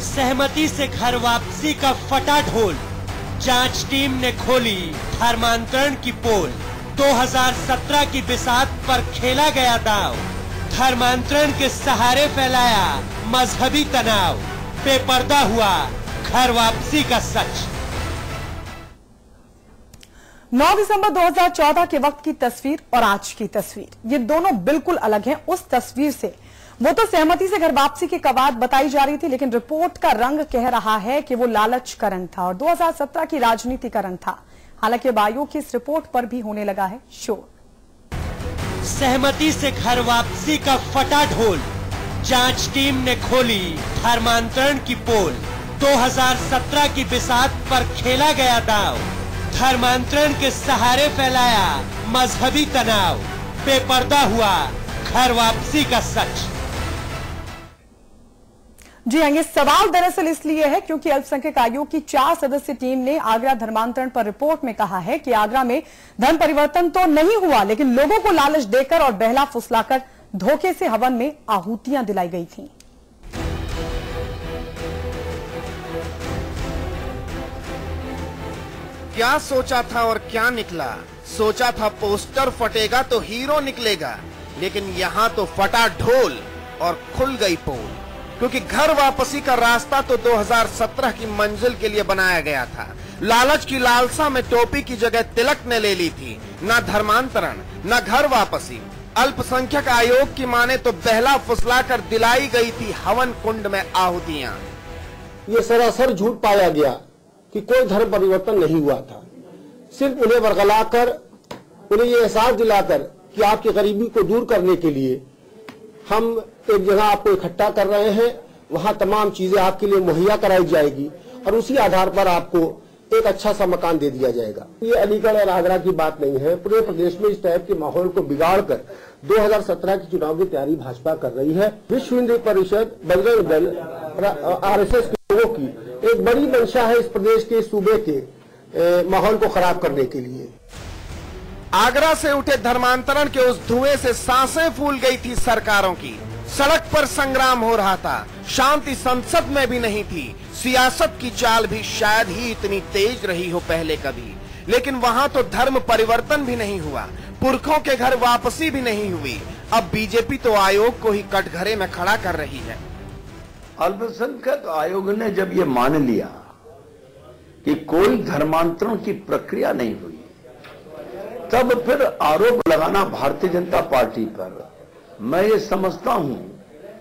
सहमति से घर वापसी का फटा ढोल, जांच टीम ने खोली धर्मांतरण की पोल। 2017 की बिसात पर खेला गया दांव, धर्मांतरण के सहारे फैलाया मजहबी तनाव, बेपर्दा हुआ घर वापसी का सच। 9 दिसंबर 2014 के वक्त की तस्वीर और आज की तस्वीर, ये दोनों बिल्कुल अलग हैं। उस तस्वीर से वो तो सहमति से घर वापसी की कवायद बताई जा रही थी, लेकिन रिपोर्ट का रंग कह रहा है कि वो लालच का रंग था और 2017 की राजनीति का रंग था। हालांकि अब आयोग की इस रिपोर्ट पर भी होने लगा है शोर। सहमति से घर वापसी का फटा ढोल, जांच टीम ने खोली धर्मांतरण की पोल। 2017 की बिसात पर खेला गया दांव, धर्मांतरण के सहारे फैलाया मजहबी तनाव, बेपर्दा हुआ घर वापसी का सच। जी हाँ, ये सवाल दरअसल इसलिए है क्योंकि अल्पसंख्यक आयोग की 4 सदस्यीय टीम ने आगरा धर्मांतरण पर रिपोर्ट में कहा है कि आगरा में धर्म परिवर्तन तो नहीं हुआ, लेकिन लोगों को लालच देकर और बहला फुसलाकर धोखे से हवन में आहुतियां दिलाई गई थीं। क्या सोचा था और क्या निकला। सोचा था पोस्टर फटेगा तो हीरो निकलेगा, लेकिन यहाँ तो फटा ढोल और खुल गई पोल। क्योंकि घर वापसी का रास्ता तो 2017 की मंजिल के लिए बनाया गया था। लालच की लालसा में टोपी की जगह तिलक ने ले ली थी। न धर्मांतरण न घर वापसी। अल्पसंख्यक आयोग की माने तो बहला फुसलाकर दिलाई गई थी हवन कुंड में आहुतियां। ये सरासर झूठ पाया गया कि कोई धर्म परिवर्तन नहीं हुआ था। सिर्फ उन्हें बरगलाकर, उन्हें ये एहसास दिलाकर कि आपकी गरीबी को दूर करने के लिए हम एक जगह आपको इकट्ठा कर रहे हैं, वहां तमाम चीजें आपके लिए मुहैया कराई जाएगी और उसी आधार पर आपको एक अच्छा सा मकान दे दिया जाएगा। ये अलीगढ़ और आगरा की बात नहीं है। पूरे प्रदेश में इस टाइप के माहौल को बिगाड़कर 2017 की चुनाव की तैयारी भाजपा कर रही है। विश्व हिंदू परिषद, बजरंग दल, RSS के लोगों की एक बड़ी मंशा है इस प्रदेश के सूबे के माहौल को खराब करने के लिए। आगरा से उठे धर्मांतरण के उस धुएं से सांसें फूल गई थी सरकारों की। सड़क पर संग्राम हो रहा था, शांति संसद में भी नहीं थी। सियासत की चाल भी शायद ही इतनी तेज रही हो पहले कभी, लेकिन वहां तो धर्म परिवर्तन भी नहीं हुआ, पुरखों के घर वापसी भी नहीं हुई। अब बीजेपी तो आयोग को ही कटघरे में खड़ा कर रही है। अल्पसंख्यक आयोग ने जब ये मान लिया कि कोई धर्मांतरण की प्रक्रिया नहीं हुई, तब फिर आरोप लगाना भारतीय जनता पार्टी पर, मैं ये समझता हूं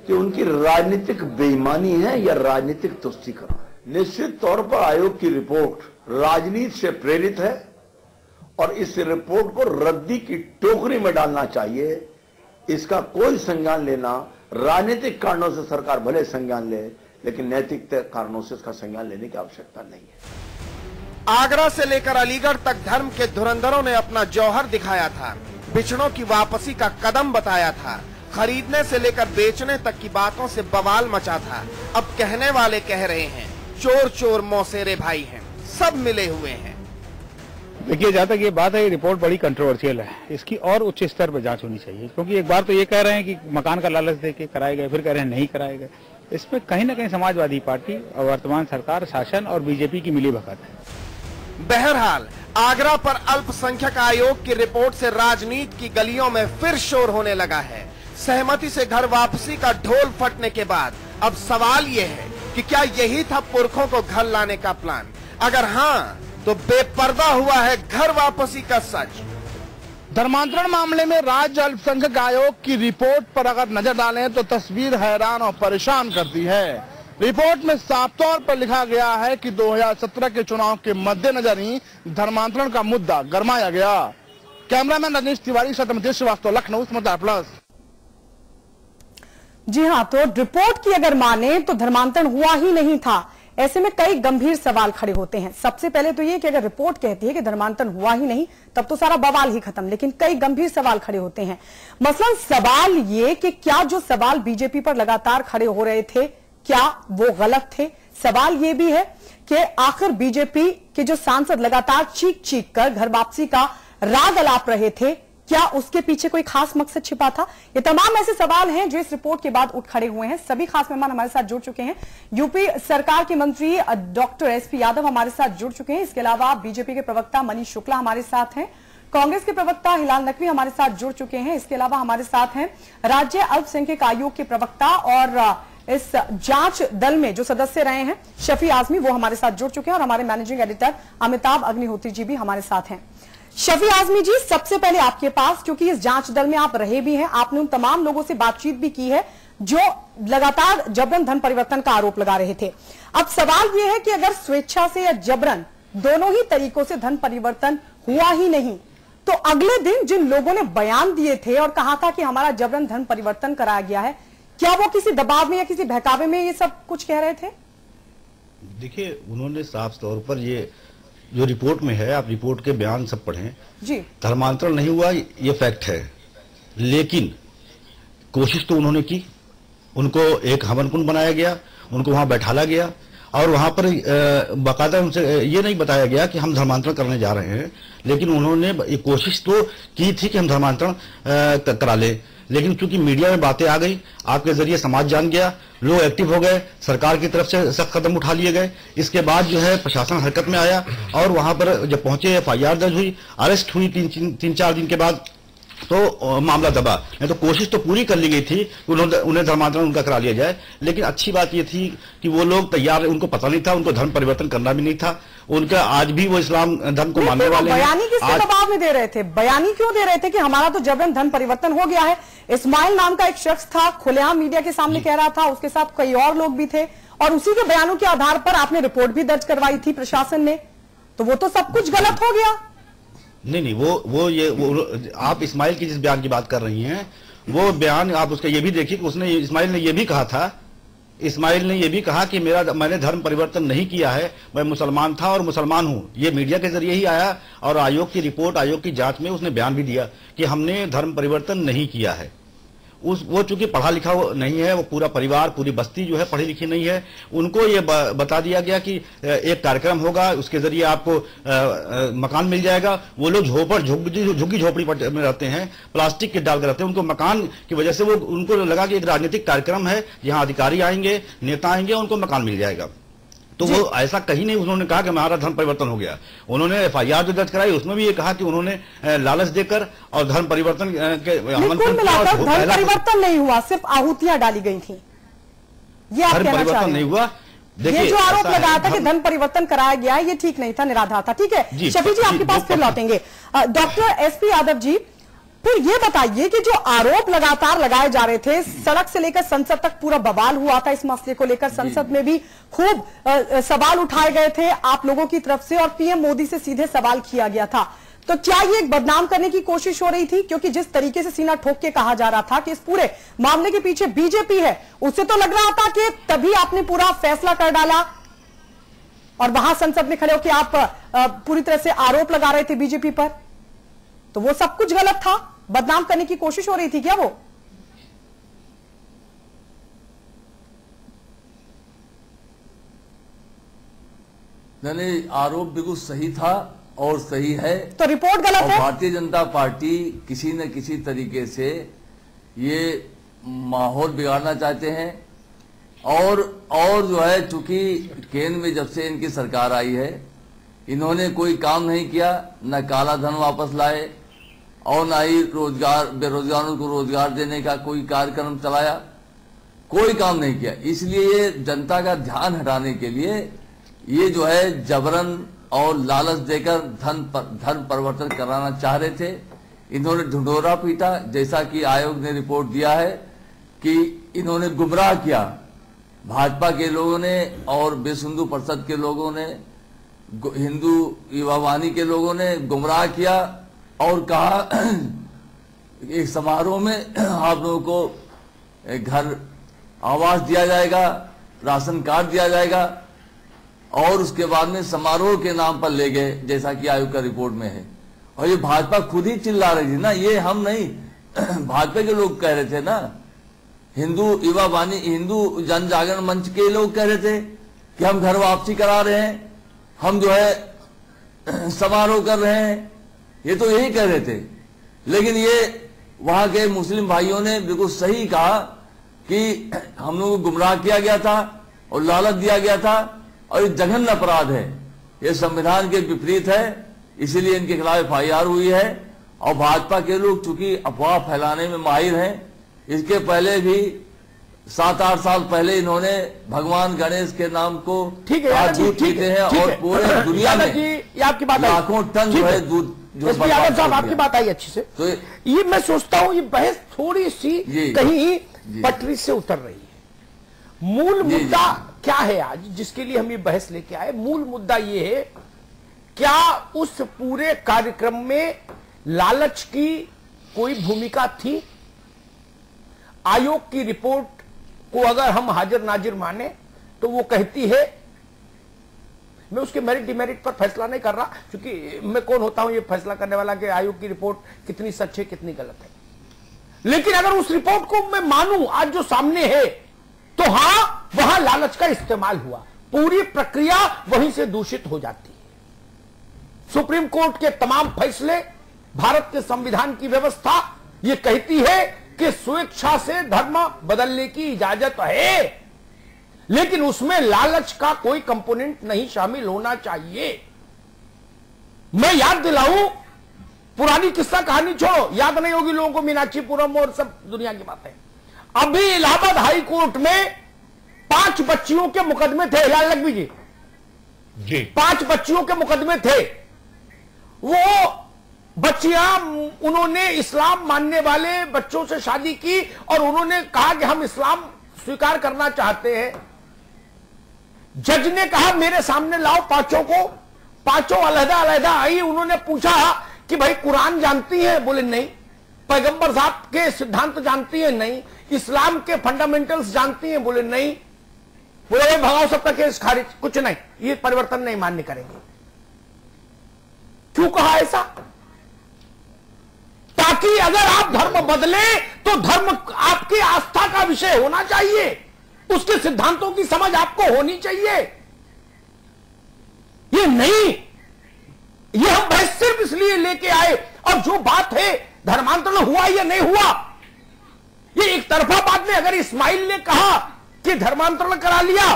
कि उनकी राजनीतिक बेईमानी है या राजनीतिक तुष्टीकरण है। निश्चित तौर पर आयोग की रिपोर्ट राजनीति से प्रेरित है और इस रिपोर्ट को रद्दी की टोकरी में डालना चाहिए। इसका कोई संज्ञान लेना, राजनीतिक कारणों से सरकार भले संज्ञान ले, लेकिन नैतिक कारणों से इसका संज्ञान लेने की आवश्यकता नहीं है। आगरा से लेकर अलीगढ़ तक धर्म के धुरंधरों ने अपना जौहर दिखाया था, बिछड़ों की वापसी का कदम बताया था, खरीदने से लेकर बेचने तक की बातों से बवाल मचा था। अब कहने वाले कह रहे हैं चोर चोर मौसेरे भाई हैं, सब मिले हुए हैं। देखिए, जहाँ तक ये बात है, ये रिपोर्ट बड़ी कंट्रोवर्शियल है। इसकी और उच्च स्तर पर जांच होनी चाहिए, क्योंकि एक बार तो ये कह रहे हैं कि मकान का लालच देके कराए गए, फिर कह रहे हैं नहीं कराए गए। इसमें कहीं न कहीं समाजवादी पार्टी और वर्तमान सरकार, शासन और बीजेपी की मिलीभगत है। बहरहाल आगरा पर अल्पसंख्यक आयोग की रिपोर्ट से राजनीति की गलियों में फिर शोर होने लगा है। सहमति से घर वापसी का ढोल फटने के बाद अब सवाल ये है कि क्या यही था पुरखों को घर लाने का प्लान? अगर हाँ, तो बेपर्दा हुआ है घर वापसी का सच। धर्मांतरण मामले में राज्य अल्पसंख्यक आयोग की रिपोर्ट पर अगर नजर डालें तो तस्वीर हैरान और परेशान करती है। रिपोर्ट में साफ तौर पर लिखा गया है कि 2017 के चुनाव के मद्देनजर ही धर्मांतरण का मुद्दा गरमाया गया। कैमरामैन रजनीश तिवारी, सत्यमती श्रीवास्तव, लखनऊ, समाचार प्लस। जी हाँ, तो रिपोर्ट की अगर माने तो धर्मांतरण हुआ ही नहीं था। ऐसे में कई गंभीर सवाल खड़े होते हैं। सबसे पहले तो ये कि अगर रिपोर्ट कहती है कि धर्मांतरण हुआ ही नहीं, तब तो सारा बवाल ही खत्म, लेकिन कई गंभीर सवाल खड़े होते हैं। मसलन सवाल ये कि क्या जो सवाल बीजेपी पर लगातार खड़े हो रहे थे, क्या वो गलत थे? सवाल ये भी है कि आखिर बीजेपी के जो सांसद लगातार चीख चीख कर घर वापसी का राग अलाप रहे थे, क्या उसके पीछे कोई खास मकसद छिपा था? ये तमाम ऐसे सवाल हैं जो इस रिपोर्ट के बाद उठ खड़े हुए हैं। सभी खास मेहमान हमारे साथ जुड़ चुके हैं। यूपी सरकार के मंत्री डॉक्टर एसपी यादव हमारे साथ जुड़ चुके हैं। इसके अलावा बीजेपी के प्रवक्ता मनीष शुक्ला हमारे साथ हैं। कांग्रेस के प्रवक्ता हिलाल नकवी हमारे साथ जुड़ चुके हैं। इसके अलावा हमारे साथ हैं राज्य अल्पसंख्यक आयोग के प्रवक्ता और इस जांच दल में जो सदस्य रहे हैं शफी आजमी, वो हमारे साथ जुड़ चुके हैं। और हमारे मैनेजिंग एडिटर अमिताभ अग्निहोत्री जी भी हमारे साथ हैं। शफी आजमी जी, सबसे पहले आपके पास, क्योंकि इस जांच दल में आप रहे भी हैं, आपने उन तमाम लोगों से बातचीत भी की है जो लगातार जबरन धन परिवर्तन का आरोप लगा रहे थे। अब सवाल यह है कि अगर स्वेच्छा से या जबरन दोनों ही तरीकों से धन परिवर्तन हुआ ही नहीं, तो अगले दिन जिन लोगों ने बयान दिए थे और कहा था कि हमारा जबरन धन परिवर्तन कराया गया है, क्या वो किसी दबाव में या किसी बहकावे में ये सब कुछ कह रहे थे? देखिए, उन्होंने साफ तौर पर ये जो रिपोर्ट में है, आप रिपोर्ट के बयान सब पढ़ें जी, धर्मांतरण नहीं हुआ ये फैक्ट है, लेकिन कोशिश तो उन्होंने की। उनको एक हवन कुंड बनाया गया, उनको वहां बैठाला गया और वहां पर बाकायदा उनसे ये नहीं बताया गया कि हम धर्मांतरण करने जा रहे हैं, लेकिन उन्होंने कोशिश तो की थी कि हम धर्मांतरण करा ले। लेकिन चूंकि मीडिया में बातें आ गई, आपके जरिए समाज जान गया, लोग एक्टिव हो गए, सरकार की तरफ से सख्त कदम उठा लिए गए। इसके बाद जो है प्रशासन हरकत में आया और वहां पर जब पहुंचे FIR दर्ज हुई, अरेस्ट हुई 3-4 दिन के बाद, तो मामला दबा। नहीं तो कोशिश तो पूरी कर ली गई थी कि उन्हें धर्मांतरण उनका करा लिया जाए। लेकिन अच्छी बात ये थी कि वो लोग तैयार, उनको पता नहीं था, उनको धर्म परिवर्तन करना भी नहीं था उनका। आज भी वो इस्लाम धर्म को मानने वाले हैं। बयानी किसके दबाव में दे रहे थे? बयानी क्यों दे रहे थे कि हमारा तो जबरन धन परिवर्तन हो गया है? इस्माइल नाम का एक शख्स था, खुलेआम मीडिया के सामने कह रहा था, उसके साथ कई और लोग भी थे और उसी के बयानों के आधार पर आपने रिपोर्ट भी दर्ज करवाई थी प्रशासन ने, तो वो तो सब कुछ गलत हो गया। नहीं, वो आप इस्माइल की जिस बयान की बात कर रही हैं, वो बयान आप उसका ये भी देखिए कि उसने, इस्माइल ने ये भी कहा था, इस्माइल ने ये भी कहा कि मैंने धर्म परिवर्तन नहीं किया है, मैं मुसलमान था और मुसलमान हूं। ये मीडिया के जरिए ही आया और आयोग की रिपोर्ट, आयोग की जांच में उसने बयान भी दिया कि हमने धर्म परिवर्तन नहीं किया है। वो चूंकि पढ़ा लिखा नहीं है, वो पूरा परिवार, पूरी बस्ती जो है पढ़ी लिखी नहीं है, उनको ये बता दिया गया कि एक कार्यक्रम होगा, उसके जरिए आपको मकान मिल जाएगा। वो लोग झुग्गी झोपड़ी में रहते हैं, प्लास्टिक के डाल कर रहते हैं, उनको मकान की वजह से वो उनको लगा कि एक राजनीतिक कार्यक्रम है, यहाँ अधिकारी आएंगे, नेता आएंगे, उनको मकान मिल जाएगा। तो वो ऐसा कहीं नहीं उन्होंने कहा कि हमारा धर्म परिवर्तन हो गया। उन्होंने FIR जो दर्ज कराई उसमें भी ये कहा कि उन्होंने लालच देकर और धर्म परिवर्तन के धर्म परिवर्तन नहीं हुआ, सिर्फ आहूतियां डाली गई थी, ये आप कहना चाह रहे हैं? नहीं हुआ। ये जो आरोप लगाया था कि धन परिवर्तन कराया गया है, ये ठीक नहीं था, निराधार था। ठीक है शफी जी, आपके पास फिर लौटेंगे। डॉक्टर SP यादव जी, फिर ये बताइए कि जो आरोप लगातार लगाए जा रहे थे, सड़क से लेकर संसद तक पूरा बवाल हुआ था इस मसले को लेकर, संसद में भी खूब सवाल उठाए गए थे आप लोगों की तरफ से और PM मोदी से सीधे सवाल किया गया था, तो क्या ये एक बदनाम करने की कोशिश हो रही थी? क्योंकि जिस तरीके से सीना ठोक के कहा जा रहा था कि इस पूरे मामले के पीछे बीजेपी है, उससे तो लग रहा था कि तभी आपने पूरा फैसला कर डाला और वहां संसद में खड़े होकर आप पूरी तरह से आरोप लगा रहे थे बीजेपी पर, तो वो सब कुछ गलत था, बदनाम करने की कोशिश हो रही थी क्या वो? नहीं, आरोप बिल्कुल सही था और सही है, तो रिपोर्ट गलत है। भारतीय जनता पार्टी किसी न किसी तरीके से ये माहौल बिगाड़ना चाहते हैं और जो है, चूंकि केंद्र में जब से इनकी सरकार आई है, इन्होंने कोई काम नहीं किया, न काला धन वापस लाए और ना ही बेरोजगारों को रोजगार देने का कोई कार्यक्रम चलाया, कोई काम नहीं किया। इसलिए ये जनता का ध्यान हटाने के लिए ये जो है जबरन और लालच देकर धर्म परिवर्तन कराना चाह रहे थे। इन्होंने ढिंढोरा पीटा, जैसा कि आयोग ने रिपोर्ट दिया है कि इन्होंने गुमराह किया, भाजपा के लोगों ने और विश्व हिंदू परिषद के लोगों ने, हिंदू युवा वाहिनी के लोगों ने गुमराह किया और कहा एक समारोह में आप लोगों को घर आवास दिया जाएगा, राशन कार्ड दिया जाएगा और उसके बाद में समारोह के नाम पर ले गए, जैसा कि आयोग का रिपोर्ट में है। और ये भाजपा खुद ही चिल्ला रही थी ना, ये हम नहीं, भाजपा के लोग कह रहे थे ना, हिंदू युवा वाहिनी, हिंदू जन जागरण मंच के लोग कह रहे थे कि हम घर वापसी करा रहे हैं, हम जो है समारोह कर रहे हैं, ये तो यही कह रहे थे। लेकिन ये वहां के मुस्लिम भाइयों ने बिल्कुल सही कहा कि हम लोगों को गुमराह किया गया था और लालच दिया गया था और ये जघन्य अपराध है, ये संविधान के विपरीत है, इसीलिए इनके खिलाफ FIR हुई है। और भाजपा के लोग चूंकि अफवाह फैलाने में माहिर हैं, इसके पहले भी 7-8 साल पहले इन्होंने भगवान गणेश के नाम को दूध पीते हैं और पूरे दुनिया में आपकी बात लाखों टन जो है दूध यादव साहब आपकी बात आई अच्छी से। तो ये मैं सोचता हूं ये बहस थोड़ी सी कहीं पटरी से उतर रही है। मूल मुद्दा क्या है आज जिसके लिए हम ये बहस लेके आए? मूल मुद्दा ये है, क्या उस पूरे कार्यक्रम में लालच की कोई भूमिका थी? आयोग की रिपोर्ट को अगर हम हाजिर नाजिर माने तो वो कहती है, मैं उसके मेरिट डिमेरिट पर फैसला नहीं कर रहा क्योंकि मैं कौन होता हूं ये फैसला करने वाला कि आयोग की रिपोर्ट कितनी सच है कितनी गलत है, लेकिन अगर उस रिपोर्ट को मैं मानूं आज जो सामने है तो हां वहां लालच का इस्तेमाल हुआ, पूरी प्रक्रिया वहीं से दूषित हो जाती है। सुप्रीम कोर्ट के तमाम फैसले, भारत के संविधान की व्यवस्था ये कहती है कि स्वेच्छा से धर्म बदलने की इजाजत है, लेकिन उसमें लालच का कोई कंपोनेंट नहीं शामिल होना चाहिए। मैं याद दिलाऊं, पुरानी किस्सा कहानी छोड़ो, याद नहीं होगी लोगों को मीनाक्षीपुरम और सब दुनिया की बातें। अभी इलाहाबाद हाई कोर्ट में 5 बच्चियों के मुकदमे थे, हिलाल लखवी जी 5 बच्चियों के मुकदमे थे। वो बच्चियां, उन्होंने इस्लाम मानने वाले बच्चों से शादी की और उन्होंने कहा कि हम इस्लाम स्वीकार करना चाहते हैं। जज ने कहा मेरे सामने लाओ 5 को, 5 अलहदा अलहदा आई। उन्होंने पूछा कि भाई कुरान जानती है? बोले नहीं। पैगंबर साहब के सिद्धांत जानती है? नहीं। इस्लाम के फंडामेंटल्स जानती हैं? बोले नहीं। बोले भगाओ सबका केस खारिज, कुछ नहीं, ये परिवर्तन नहीं मान्य करेंगे। क्यों कहा ऐसा? ताकि अगर आप धर्म बदले तो धर्म आपकी आस्था का विषय होना चाहिए, उसके सिद्धांतों की समझ आपको होनी चाहिए। ये नहीं, ये हम बहस सिर्फ इसलिए लेके आए। और जो बात है धर्मांतरण हुआ या नहीं हुआ, ये एक तरफा बात में। अगर इस्माइल ने कहा कि धर्मांतरण करा लिया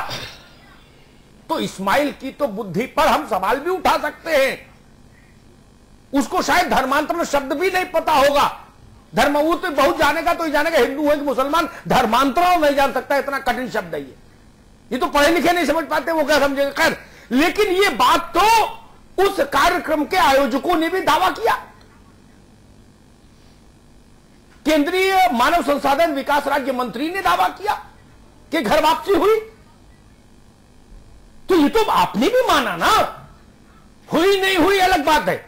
तो इस्माइल की तो बुद्धि पर हम सवाल भी उठा सकते हैं। उसको शायद धर्मांतरण शब्द भी नहीं पता होगा। धर्म वो तो बहुत जानेगा तो जानेगा, हिंदू है कि मुसलमान, धर्मांतरण नहीं जान सकता, इतना कठिन शब्द है ये तो पढ़े लिखे नहीं समझ पाते, वो क्या समझेगा। खैर, लेकिन ये बात तो उस कार्यक्रम के आयोजकों ने भी दावा किया। केंद्रीय मानव संसाधन विकास राज्य मंत्री ने दावा किया कि घर वापसी हुई। तो ये तो आपने भी माना ना, हुई नहीं हुई अलग बात है।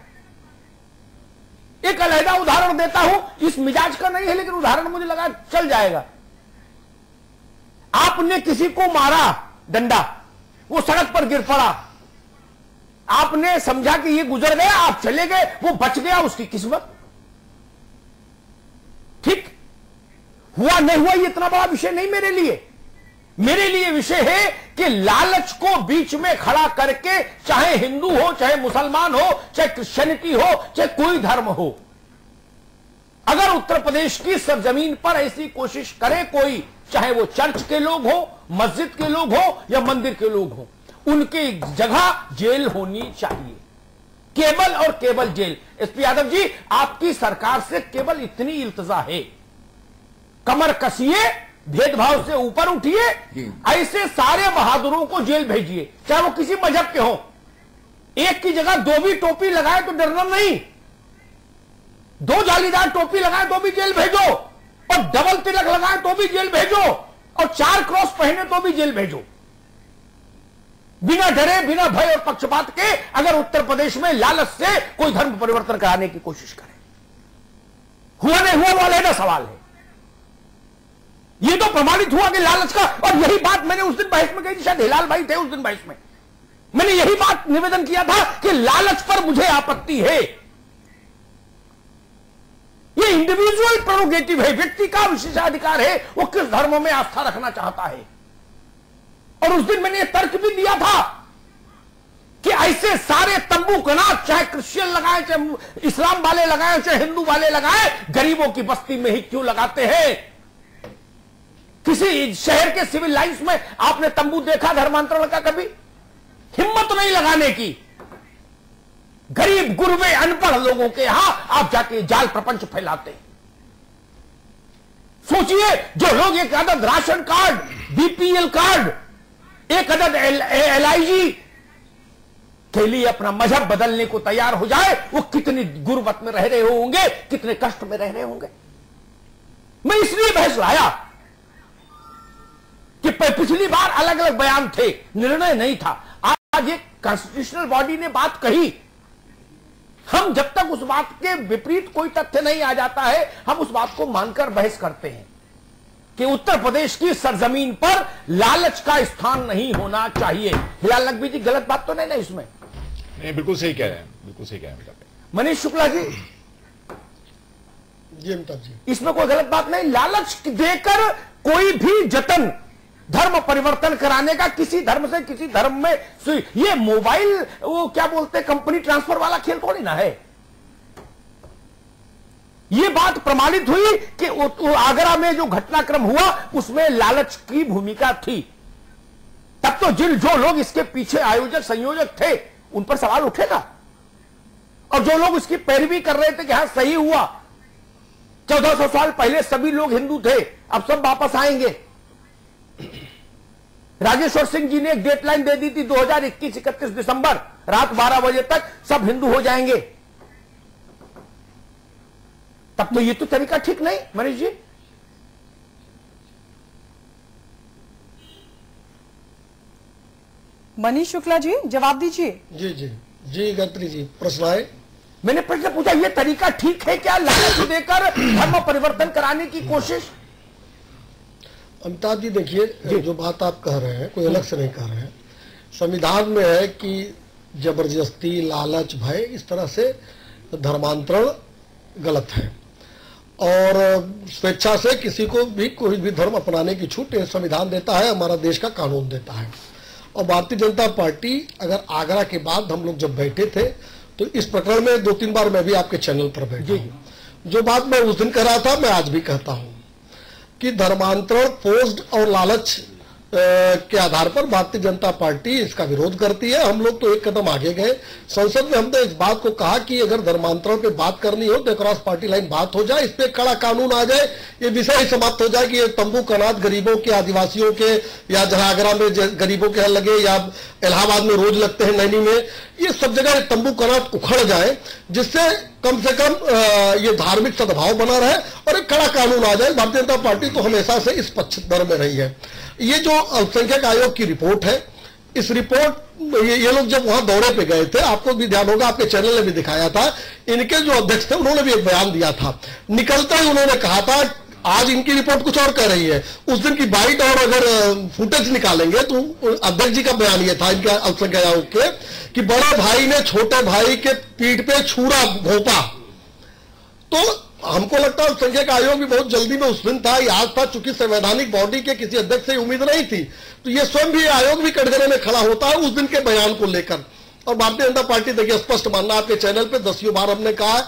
एक अलहदा उदाहरण देता हूं, इस मिजाज का नहीं है लेकिन उदाहरण मुझे लगा चल जाएगा। आपने किसी को मारा डंडा, वो सड़क पर गिर पड़ा, आपने समझा कि ये गुजर गया, आप चले गए, वो बच गया, उसकी किस्मत। ठीक हुआ नहीं हुआ ये इतना बड़ा विषय नहीं मेरे लिए। मेरे लिए विषय है कि लालच को बीच में खड़ा करके, चाहे हिंदू हो, चाहे मुसलमान हो, चाहे क्रिश्चियनिटी हो, चाहे कोई धर्म हो, अगर उत्तर प्रदेश की सरजमीन पर ऐसी कोशिश करे कोई, चाहे वो चर्च के लोग हो, मस्जिद के लोग हो या मंदिर के लोग हो, उनकी जगह जेल होनी चाहिए, केवल और केवल जेल। एसपी यादव जी, आपकी सरकार से केवल इतनी इल्तजा है, कमर कसिए, भेदभाव से ऊपर उठिए, ऐसे सारे बहादुरों को जेल भेजिए, चाहे वो किसी मजहब के हो। एक की जगह 2 भी टोपी लगाए तो डरना नहीं, 2 जालीदार टोपी लगाए तो भी जेल भेजो, और डबल तिलक लगाए तो भी जेल भेजो, और 4 क्रॉस पहने तो भी जेल भेजो। बिना डरे, बिना भय और पक्षपात के अगर उत्तर प्रदेश में लालच से कोई धर्म परिवर्तन कराने की कोशिश करे, हुआ नहीं हुआ वो अलग सवाल है। ये तो प्रमाणित हुआ कि लालच का, और यही बात मैंने उस दिन बहस में कही थी, शायद हिलाल भाई थे उस दिन बहस में, मैंने यही बात निवेदन किया था कि लालच पर मुझे आपत्ति है। ये इंडिविजुअल प्रेरोगेटिव है, व्यक्ति का विशेषाधिकार है, वो किस धर्म में आस्था रखना चाहता है। और उस दिन मैंने ये तर्क भी दिया था कि ऐसे सारे तंबू कनात, चाहे क्रिश्चियन लगाए, चाहे इस्लाम वाले लगाए, चाहे हिंदू वाले लगाए, गरीबों की बस्ती में ही क्यों लगाते हैं? किसी शहर के सिविल लाइन्स में आपने तंबू देखा धर्मांतरण का? कभी हिम्मत नहीं लगाने की। गरीब गुरबे अनपढ़ लोगों के यहां आप जाके जाल प्रपंच फैलाते हैं। सोचिए, जो लोग एक अदद राशन कार्ड, बीपीएल कार्ड, एक अदद LIG के लिए अपना मजहब बदलने को तैयार हो जाए, वो कितनी गुर्बत में रह रहे होंगे, कितने कष्ट में रह रहे होंगे। मैं इसलिए बहस लाया कि पिछली बार अलग अलग बयान थे, निर्णय नहीं था। आज एक कॉन्स्टिट्यूशनल बॉडी ने बात कही, हम जब तक उस बात के विपरीत कोई तथ्य नहीं आ जाता है, हम उस बात को मानकर बहस करते हैं कि उत्तर प्रदेश की सरजमीन पर लालच का स्थान नहीं होना चाहिए। हिलाल नकवी जी, गलत बात तो नहीं ना इसमें? नहीं, बिल्कुल सही कह रहे हैं, बिल्कुल सही कह रहे हैं। मनीष शुक्ला जी, जी अमिताभ जी, इसमें कोई गलत बात नहीं। लालच देकर कोई भी जतन धर्म परिवर्तन कराने का, किसी धर्म से किसी धर्म में, ये मोबाइल वो क्या बोलते हैं, कंपनी ट्रांसफर वाला खेल थोड़ी ना है। ये बात प्रमाणित हुई कि आगरा में जो घटनाक्रम हुआ उसमें लालच की भूमिका थी। तब तो जो लोग इसके पीछे आयोजक संयोजक थे उन पर सवाल उठेगा, और जो लोग इसकी पैरवी कर रहे थे कि हाँ सही हुआ, 1400 साल पहले सभी लोग हिंदू थे, अब सब वापस आएंगे। राजेश्वर सिंह जी ने एक डेडलाइन दे दी थी 2021 31 दिसंबर रात 12 बजे तक सब हिंदू हो जाएंगे। तब तो ये तो तरीका ठीक नहीं। मनीष जी, मनीष शुक्ला जी, जवाब दीजिए। जी जी जी गायत्री जी, प्रश्न आए। मैंने प्रश्न पूछा, ये तरीका ठीक है क्या, लालच देकर धर्म परिवर्तन कराने की कोशिश? अमिताभ जी देखिए, जो बात आप कह रहे हैं कोई अलग से नहीं कह रहे हैं। संविधान में है कि जबरदस्ती, लालच, भय, इस तरह से धर्मांतरण गलत है, और स्वेच्छा से किसी को भी कोई भी धर्म अपनाने की छूट संविधान देता है, हमारा देश का कानून देता है। और भारतीय जनता पार्टी, अगर आगरा के बाद हम लोग जब बैठे थे तो इस प्रकरण में 2-3 बार मैं भी आपके चैनल पर बैठा हूं। जो बात मैं उस दिन कह रहा था मैं आज भी कहता हूं कि धर्मांतरण फोर्स्ड और लालच के आधार पर भारतीय जनता पार्टी इसका विरोध करती है। हम लोग तो एक कदम आगे गए, संसद में हमने इस बात को कहा कि अगर धर्मांतरण पे बात करनी हो तो क्रॉस पार्टी लाइन बात हो जाए, इस पे कड़ा कानून आ जाए, ये विषय ही समाप्त हो जाए कि ये तंबू कनात गरीबों के, आदिवासियों के, या जहां आगरा में गरीबों के यहाँ लगे या इलाहाबाद में रोज लगते हैं, नैनी में, ये सब जगह तंबू कनात उखड़ जाए, जिससे कम से कम ये धार्मिक सद्भाव बना रहे और एक कड़ा कानून आ जाए। भारतीय जनता पार्टी तो हमेशा से इस पक्षधर में रही है। ये जो अल्पसंख्यक आयोग की रिपोर्ट है, इस रिपोर्ट ये लोग जब वहां दौरे पे गए थे, आपको भी ध्यान होगा, आपके चैनल ने भी दिखाया था, इनके जो अध्यक्ष थे उन्होंने भी एक बयान दिया था। निकलते ही उन्होंने कहा था, आज इनकी रिपोर्ट कुछ और कह रही है, उस दिन की बाइट और अगर फुटेज निकालेंगे तो अध्यक्ष जी का बयान ये था इनके अल्पसंख्यक आयोग के कि बड़े भाई ने छोटे भाई के पीठ पे छुरा घोंपा। तो हमको लगता है अल्पसंख्यक आयोग भी बहुत जल्दी में उस दिन था, ये आज था, चूंकि संवैधानिक बॉडी के किसी अध्यक्ष से उम्मीद नहीं थी, तो ये स्वयं भी आयोग भी कटघरे में खड़ा होता है उस दिन के बयान को लेकर। और भारतीय जनता पार्टी देखिए स्पष्ट मानना, आपके चैनल पे 10 बार हमने कहा,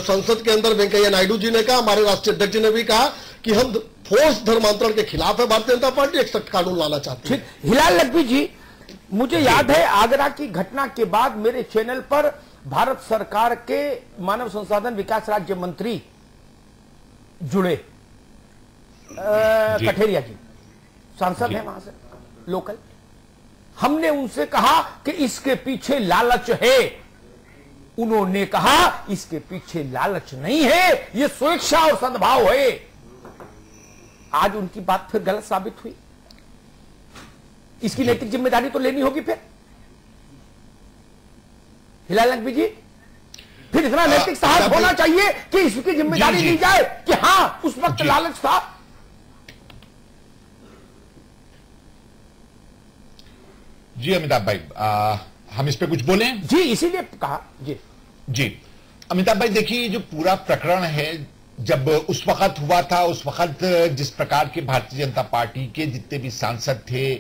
संसद के अंदर वेंकैया नायडू जी ने कहा, हमारे राष्ट्रीय अध्यक्ष जी ने भी कहा कि हम फोर्स धर्मांतरण के खिलाफ है। भारतीय जनता पार्टी एक सख्त कानून लाना चाहती है। हिलाल नकवी जी, मुझे याद है आगरा की घटना के बाद मेरे चैनल पर भारत सरकार के मानव संसाधन विकास राज्य मंत्री जुड़े, कठेरिया जी सांसद हैं वहां से लोकल। हमने उनसे कहा कि इसके पीछे लालच है, उन्होंने कहा इसके पीछे लालच नहीं है, ये स्वेच्छा और सद्भाव है। आज उनकी बात फिर गलत साबित हुई, इसकी नैतिक जिम्मेदारी तो लेनी होगी फिर। हिलाल नकवी जी, फिर इतना नैतिक साहस होना चाहिए कि इसकी जिम्मेदारी ली जाए कि हां उस वक्त लालच था। जी अमिताभ भाई, हम इस पे कुछ बोलें? जी, इसीलिए कहा। जी अमिताभ भाई, देखिए जो पूरा प्रकरण है, जब उस वक्त हुआ था, उस वक्त जिस प्रकार के भारतीय जनता पार्टी के जितने भी सांसद थे,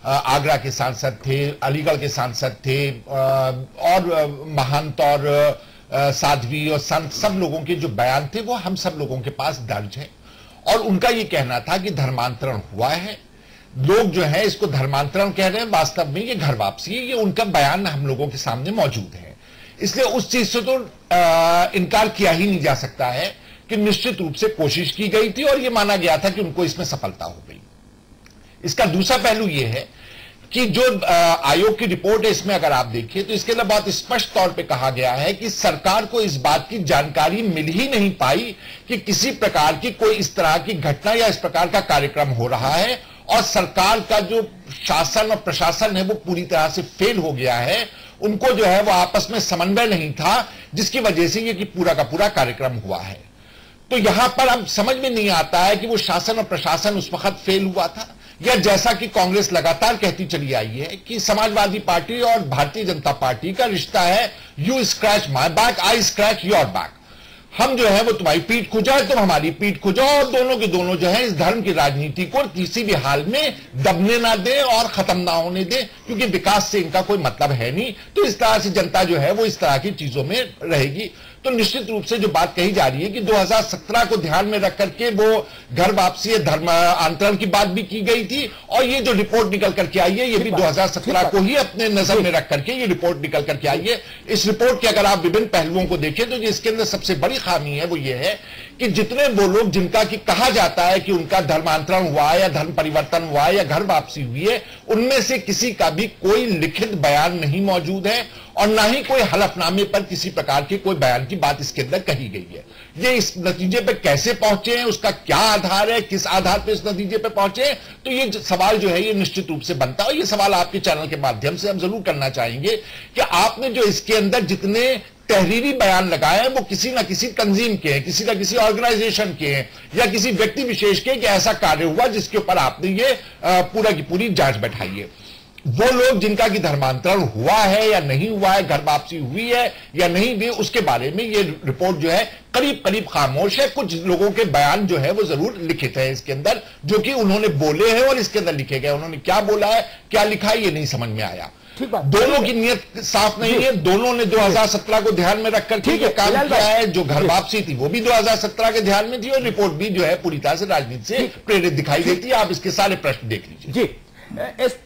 आगरा के सांसद थे, अलीगढ़ के सांसद थे, और महंत और साध्वी और संत, सब लोगों के जो बयान थे वो हम सब लोगों के पास दर्ज है। और उनका ये कहना था कि धर्मांतरण हुआ है। लोग जो है इसको धर्मांतरण कह रहे हैं, वास्तव में ये घर वापसी है। ये उनका बयान हम लोगों के सामने मौजूद है। इसलिए उस चीज से तो इनकार किया ही नहीं जा सकता है कि निश्चित रूप से कोशिश की गई थी और ये माना गया था कि उनको इसमें सफलता हो गई। इसका दूसरा पहलू यह है कि जो आयोग की रिपोर्ट है, इसमें अगर आप देखिए तो इसके अंदर बहुत स्पष्ट तौर पे कहा गया है कि सरकार को इस बात की जानकारी मिल ही नहीं पाई कि किसी प्रकार की कोई इस तरह की घटना या इस प्रकार का कार्यक्रम हो रहा है, और सरकार का जो शासन और प्रशासन है वो पूरी तरह से फेल हो गया है। उनको जो है वो आपस में समन्वय नहीं था, जिसकी वजह से ये कि पूरा का पूरा कार्यक्रम हुआ है। तो यहां पर अब समझ में नहीं आता है कि वो शासन और प्रशासन उस वक्त फेल हुआ था, या जैसा कि कांग्रेस लगातार कहती चली आई है कि समाजवादी पार्टी और भारतीय जनता पार्टी का रिश्ता है, you scratch my back, I scratch your back. हम जो है वो तुम्हारी पीठ खुजाए, तुम हमारी पीठ खुजाओ, और दोनों के दोनों जो है इस धर्म की राजनीति को किसी भी हाल में दबने ना दे और खत्म ना होने दे, क्योंकि विकास से इनका कोई मतलब है नहीं। तो इस तरह से जनता जो है वो इस तरह की चीजों में रहेगी। तो निश्चित रूप से जो बात कही जा रही है कि 2017 को ध्यान में रख करके वो घर वापसी धर्मांतरण की बात भी की गई थी, और ये जो रिपोर्ट निकल करके आई है ये भी 2017 को ही अपने नजर में रख करके ये रिपोर्ट निकल करके आई है। इस रिपोर्ट के अगर आप विभिन्न पहलुओं को देखें तो इसके अंदर सबसे बड़ी खामी है वो ये है कि जितने वो लोग जिनका कि कहा जाता है कि उनका धर्मांतरण हुआ है या धर्म परिवर्तन हुआ है या घर वापसी हुई है, उनमें से किसी का भी कोई लिखित बयान नहीं मौजूद है, और ना ही कोई हलफनामे पर किसी प्रकार की कोई बयान की बात इसके अंदर कही गई है। ये इस नतीजे पे कैसे पहुंचे हैं, उसका क्या आधार है, किस आधार पे इस नतीजे पे पहुंचे, तो ये सवाल जो है ये निश्चित रूप से बनता है। और ये सवाल आपके चैनल के माध्यम से हम जरूर करना चाहेंगे कि आपने जो इसके अंदर जितने तहरीरी बयान लगाए हैं वो किसी ना किसी तंजीम के हैं, किसी ना किसी ऑर्गेनाइजेशन के हैं, या किसी व्यक्ति विशेष के कि ऐसा कार्य हुआ जिसके ऊपर आपने ये पूरा की पूरी जांच बैठाई है। वो लोग जिनका कि धर्मांतरण हुआ है या नहीं हुआ है, घर वापसी हुई है या नहीं हुई, उसके बारे में ये रिपोर्ट जो है करीब करीब खामोश है। कुछ लोगों के बयान जो है वो जरूर लिखित है इसके अंदर, जो कि उन्होंने बोले हैं और इसके अंदर लिखे गए। उन्होंने क्या बोला है, क्या लिखा है, ये नहीं समझ में आया। दोनों की नीयत साफ नहीं है। दोनों ने 2017 को ध्यान में रखकर ठीक है काम किया है। जो घर वापसी थी वो भी 2017 के ध्यान में थी, और रिपोर्ट भी जो है पूरी तरह से राजनीति से प्रेरित दिखाई देती है। आप इसके सारे प्रश्न देख लीजिए। जी,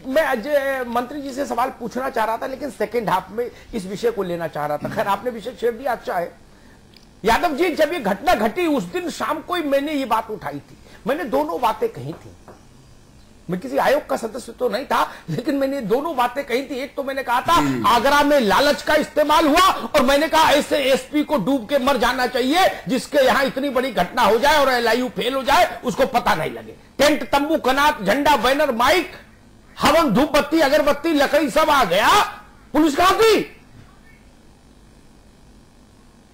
मैं आज मंत्री जी से सवाल पूछना चाह रहा था, लेकिन सेकेंड हाफ में इस विषय को लेना चाह रहा था। खैर, आपने विषय छेड़ दिया, अच्छा है। यादव जी, जब ये घटना घटी उस दिन शाम को ही मैंने ये बात उठाई थी। मैंने दोनों बातें कही थी। मैं किसी आयोग का सदस्य तो नहीं था, लेकिन मैंने दोनों बातें कही थी। एक तो मैंने कहा था आगरा में लालच का इस्तेमाल हुआ, और मैंने कहा ऐसे एसपी को डूब के मर जाना चाहिए जिसके यहां इतनी बड़ी घटना हो जाए और एलआईयू फेल हो जाए, उसको पता नहीं लगे। टेंट, तंबू, कनात, झंडा, बैनर, माइक, हवन, धूप बत्ती, अगरबत्ती, लकड़ी सब आ गया, पुलिस कहां थी?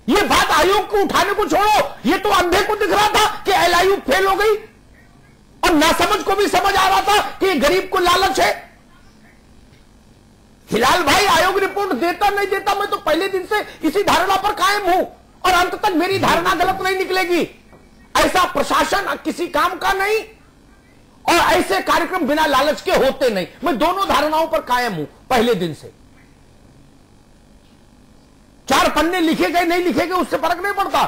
ये बात आयोग को उठाने को छोड़ो, ये तो अंधे को दिख रहा था कि एलआईयू फेल हो गई, और नासमझ को भी समझ आ रहा था कि गरीब को लालच है। हिलाल भाई, आयोग रिपोर्ट देता नहीं देता, मैं तो पहले दिन से इसी धारणा पर कायम हूं, और अंत तक मेरी धारणा गलत नहीं निकलेगी। ऐसा प्रशासन किसी काम का नहीं, और ऐसे कार्यक्रम बिना लालच के होते नहीं। मैं दोनों धारणाओं पर कायम हूं पहले दिन से। 4 पन्ने लिखे गए नहीं लिखे गए उससे फर्क नहीं पड़ता।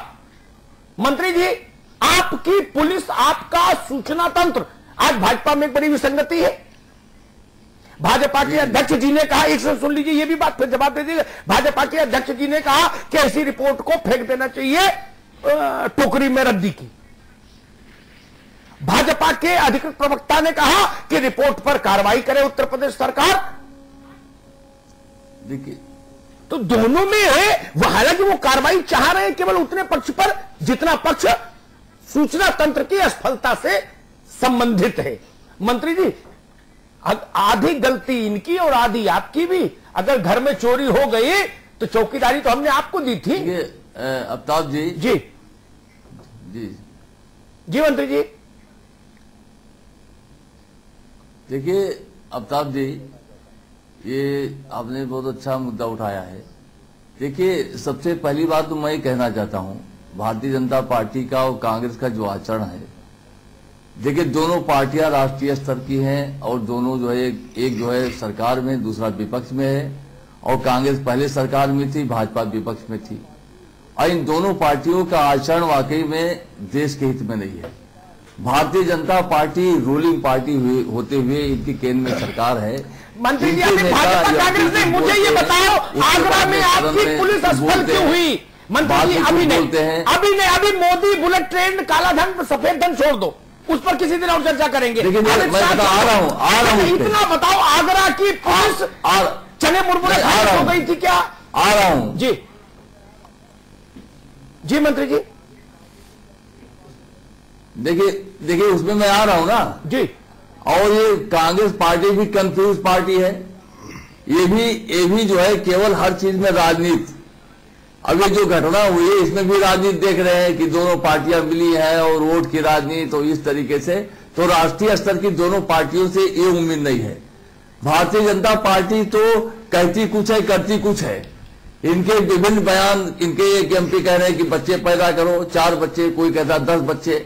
मंत्री जी, आपकी पुलिस, आपका सूचना तंत्र, आज भाजपा में एक बड़ी विसंगति है। भाजपा के अध्यक्ष जी ने कहा, एक से सुन लीजिए, ये भी बात फिर जवाब दे दीजिए। भाजपा के अध्यक्ष जी ने कहा कि ऐसी रिपोर्ट को फेंक देना चाहिए टोकरी में रद्दी की। भाजपा के अधिकृत प्रवक्ता ने कहा कि रिपोर्ट पर कार्रवाई करे उत्तर प्रदेश सरकार। देखिए, तो दोनों में है, हालांकि वो कार्रवाई चाह रहे हैं केवल उतने पक्ष पर जितना पक्ष सूचना तंत्र की असफलता से संबंधित है। मंत्री जी, आधी गलती इनकी और आधी आपकी भी। अगर घर में चोरी हो गई तो चौकीदारी तो हमने आपको दी थी। अमिताभ जी जी जी जी मंत्री जी, देखिए अमिताभ जी, ये आपने बहुत अच्छा मुद्दा उठाया है। देखिए, सबसे पहली बात तो मैं ये कहना चाहता हूं, भारतीय जनता पार्टी का और कांग्रेस का जो आचरण है देखिए, दोनों पार्टियां राष्ट्रीय स्तर की हैं और दोनों जो है एक जो है सरकार में, दूसरा विपक्ष में है। और कांग्रेस पहले सरकार में थी, भाजपा विपक्ष में थी। और इन दोनों पार्टियों का आचरण वाकई में देश के हित में नहीं है। Bharatiya Janata party ruling party होते हुए इनकी केंद्र में सरकार है। मंत्री जी, भाजपा कांग्रेस ने, मुझे ये बताओ, आगरा में आपकी पुलिस स्थल क्यों हुई? मंत्री जी, अभी मोदी बुलेट ट्रेन, काला धन, सफेद धन छोड़ दो, उस पर किसी दिन और चर्चा करेंगे। लेकिन मैं आ रहा हूँ इतना बताओ, आगरा की पुलिस चने मुरमुरे हो गई थी क्या? आ रहा हूँ जी जी मंत्री जी। देखिए उसमें मैं आ रहा हूं ना जी। और ये कांग्रेस पार्टी भी कंफ्यूज पार्टी है। ये भी जो है केवल हर चीज में राजनीति। अभी जो घटना हुई है इसमें भी राजनीति देख रहे हैं कि दोनों पार्टियां मिली हैं और वोट की राजनीति, तो इस तरीके से तो राष्ट्रीय स्तर की दोनों पार्टियों से ये उम्मीद नहीं है। भारतीय जनता पार्टी तो कहती कुछ है, करती कुछ है। इनके विभिन्न बयान, इनके एक एमपी कह रहे हैं कि बच्चे पैदा करो, 4 बच्चे, कोई कहता है 10 बच्चे,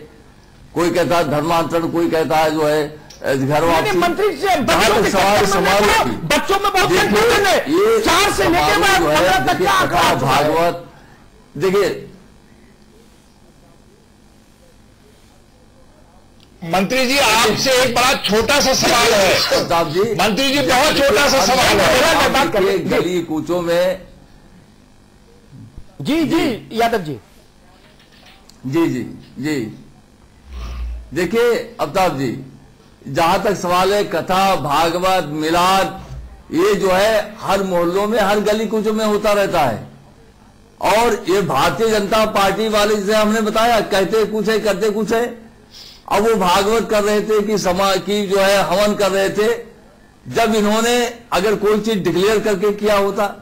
कोई कहता है धर्मांतरण, कोई कहता है जो है घर वापसी। मंत्री सवाल बच्चों में बहुत ये 4 से लेकर भागवत। देखिए मंत्री जी, आपसे एक बड़ा छोटा सा सवाल है। साहब जी, मंत्री जी, बहुत छोटा सा सवाल है। गली कूचों में जी यादव जी जी देखिए अमिताभ जी, जहां तक सवाल है कथा, भागवत, मिलाद, ये जो है हर मोहल्लों में, हर गली कूचों में होता रहता है। और ये भारतीय जनता पार्टी वाले, जिसे हमने बताया, कहते कुछ है, करते कुछ है। अब वो भागवत कर रहे थे कि समाज की जो है हवन कर रहे थे, जब इन्होंने अगर कोई चीज डिक्लेयर करके किया होता।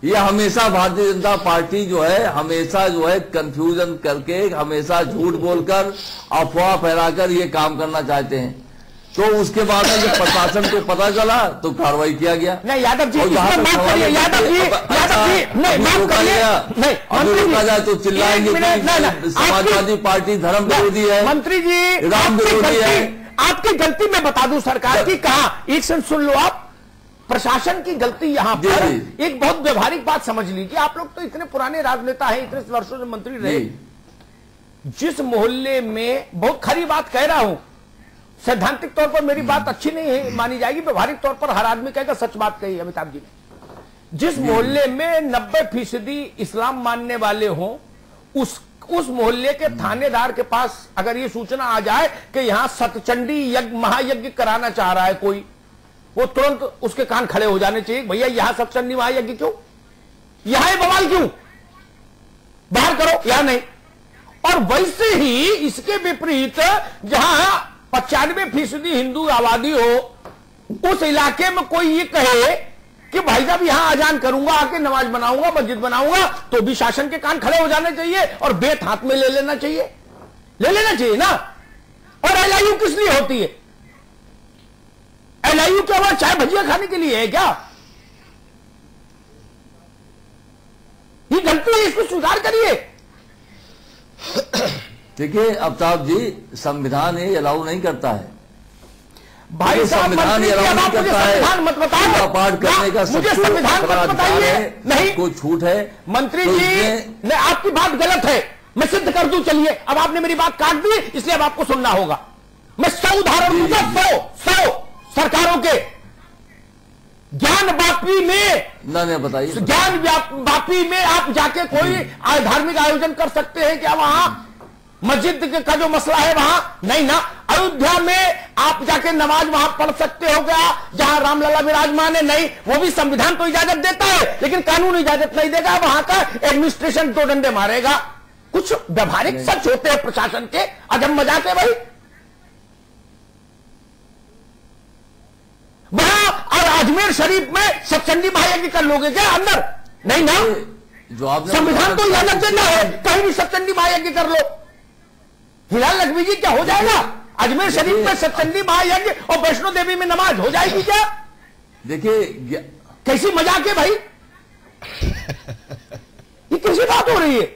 ये हमेशा भारतीय जनता पार्टी जो है हमेशा जो है कंफ्यूजन करके, हमेशा झूठ बोलकर, अफवाह फैलाकर ये काम करना चाहते हैं। तो उसके बाद में जब प्रशासन को पता चला तो कार्रवाई किया गया। नहीं यादव जी, अभी रोका जाए तो चिल्लाएंगे समाजवादी पार्टी धर्म विरोधी है, मंत्री जी राम विरोधी है। आपकी गलती मैं बता दूं सरकार की, कहा एक सेकंड सुन लो आप। प्रशासन की गलती यहां पर एक बहुत व्यवहारिक बात समझ लीजिए। आप लोग तो इतने पुराने राजनेता हैं, इतने वर्षों से मंत्री रहे। जिस मोहल्ले में, बहुत खरी बात कह रहा हूं, सैद्धांतिक तौर पर मेरी बात अच्छी नहीं है मानी जाएगी, व्यवहारिक तौर पर हर आदमी कहेगा सच बात कही अमिताभ जी ने। जिस मोहल्ले में 90% इस्लाम मानने वाले हों, उस मोहल्ले के थानेदार के पास अगर ये सूचना आ जाए कि यहां सतचंडी यज्ञ, महायज्ञ कराना चाह रहा है कोई, वो तुरंत उसके कान खड़े हो जाने चाहिए। भैया यहां सतचंडी महायज्ञ क्यों, यहां ये बवाल क्यों, बाहर करो, यहां नहीं। और वैसे ही इसके विपरीत जहां 95% हिंदू आबादी हो, उस इलाके में कोई ये कहे कि भाई साहब यहां अजान करूंगा, आके नमाज बनाऊंगा, मस्जिद बनाऊंगा, तो भी शासन के कान खड़े हो जाने चाहिए और बेत हाथ में ले लेना चाहिए ना। और एलआईयू किस लिए होती है? एलआईयू क्या हुआ, चाय भजिया खाने के लिए है क्या? ये गलती है, इसको स्वीकार करिए। देखिए अमिताभ जी, संविधान ये अलाउ नहीं करता है भाई साहब। संविधान ये अलाउ नहीं करता है, मत बताइए, पाठ करने का मुझे संविधान मत बताइए। नहीं, कोई छूट है मंत्री जी, नहीं आपकी बात गलत है, मैं सिद्ध कर दूं। चलिए, अब आपने मेरी बात काट दी, इसलिए अब आपको सुनना होगा। मैं 100 उदाहरण दूंगा, 100 सरकारों के। ज्ञान वापी में, नहीं बताइए, ज्ञान वापी में आप जाके कोई धार्मिक आयोजन कर सकते हैं क्या? वहां मस्जिद का जो मसला है वहां नहीं ना। अयोध्या में आप जाके नमाज वहां पढ़ सकते हो क्या, जहां रामलला विराजमान है? नहीं, वो भी संविधान तो इजाजत देता है, लेकिन कानून इजाजत नहीं देगा। वहां का एडमिनिस्ट्रेशन 2 डंडे मारेगा। कुछ व्यवहारिक सच होते हैं प्रशासन के, अजब मजाक है भाई। वहां और अजमेर शरीफ में सतचंडी महायज्ञ कर लोगे क्या अंदर? नहीं ना, संविधान तो इजाजत देता है, कहीं भी सतचंडी महायज्ञ कर लो। हिलाल लखवी जी, क्या हो जाएगा? अजमेर शरीफ में सतचंडी महायज्ञ और वैष्णो देवी में नमाज हो जाएगी क्या? देखिए कैसी मजाक है भाई, ये कैसी बात हो रही है?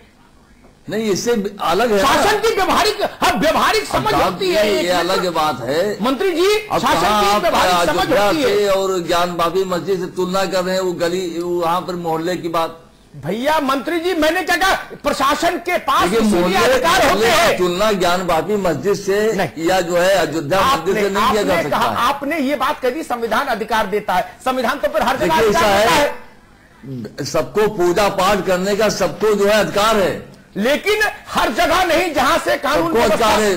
नहीं, इससे अलग है शासन की व्यवहारिक समझ होती है, ये अलग बात है मंत्री जी। शासन की व्यवहारिक समझ होती है और ज्ञान बापी मस्जिद से तुलना कर रहे हैं, वो गली वहां पर मोहल्ले की बात। भैया मंत्री जी, मैंने क्या कहा, प्रशासन के पास अधिकार होते हैं। तुलना ज्ञान बापी मस्जिद से या जो है अयोध्या मस्जिद से नहीं किया जा सकता। आपने ये बात कह दी, संविधान अधिकार देता है, संविधान तो फिर हर जगह ऐसा है, सबको पूजा पाठ करने का सबको जो है अधिकार है, लेकिन हर जगह नहीं जहां से कानून को अधिकार है।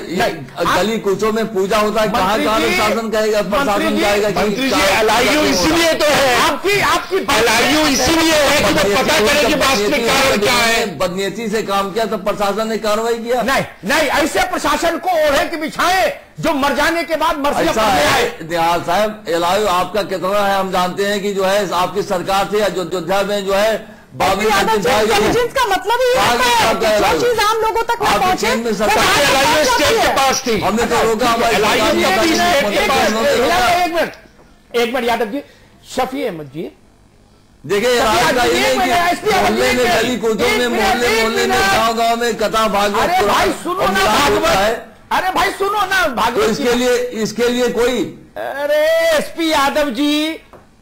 गली कूचों में पूजा होता है, कहाँ शासन कहेगा, प्रशासन कहेगा। मंत्री जी, एलआईयू इसीलिए तो है, आपकी एलआईयू इसीलिए है कि वो पता करे कि वास्तविक कारण क्या है। बदनीयती से काम किया तो प्रशासन ने कार्रवाई किया। नहीं, ऐसे प्रशासन को ओढ़े कि बिछाए जो मर जाने के बाद मर जाए। निहाल साहब, एलआईयू आपका कितना है हम जानते हैं कि जो है आपकी सरकार थी अयोध्या में जो है इंटेलिजेंस का मतलब ही है जो चीज आम लोगों तक न पहुंचे, स्टेट के पास थी, हमने तो रोका। एक मिनट यादव जी, शफी अहमद जी, देखिए मोहल्ले में गली कूचों में मोहल्ले में गाँव में कथा भागवत। अरे भाई सुनो ना भागवत, तो इसके लिए कोई, अरे एसपी यादव जी,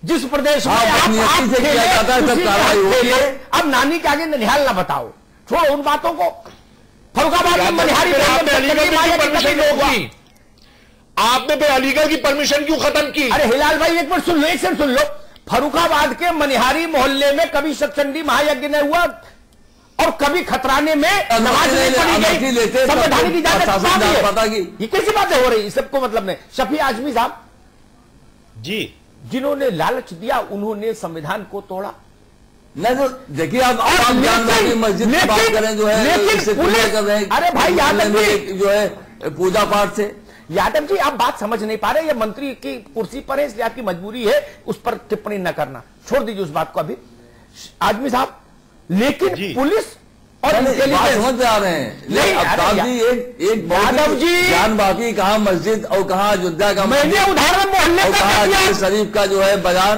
जिस प्रदेश में आप किया जाता है सब कार्रवाई होती है। अब नानी के आगे निहाल ना बताओ, छोड़ो उन बातों को। फर्रुखाबाद में मनिहारी आपने फिर अलीगढ़ की परमिशन क्यों खत्म की? अरे हिलाल भाई एक मिनट सुन लो, एक सेकंड सुन लो। फर्रुखाबाद के मनिहारी मोहल्ले में कभी सतचंडी महायज्ञ नहीं हुआ और कभी खतराने में नमाज नहीं पढ़ी गई, संवैधानिक इजाजत। ये कैसी बातें हो रही, सबको मतलब नहीं। शफी आजमी साहब जी, जिन्होंने लालच दिया उन्होंने संविधान को तोड़ा। नहीं तो देखिए आप मस्जिद की बात करें जो है, कर रहे हैं। अरे भाई यादव जी जो है पूजा पाठ से, यादव जी आप बात समझ नहीं पा रहे, ये मंत्री की कुर्सी पर है इसलिए आपकी मजबूरी है उस पर टिप्पणी न करना, छोड़ दीजिए उस बात को अभी। आजमी साहब, लेकिन पुलिस और समझ आ रहे हैं, यादव जी ज्ञान बापी कहाँ मस्जिद और कहाँ अयोध्या का, मैंने उदाहरण मोहल्ले का शरीफ का जो है बाजार,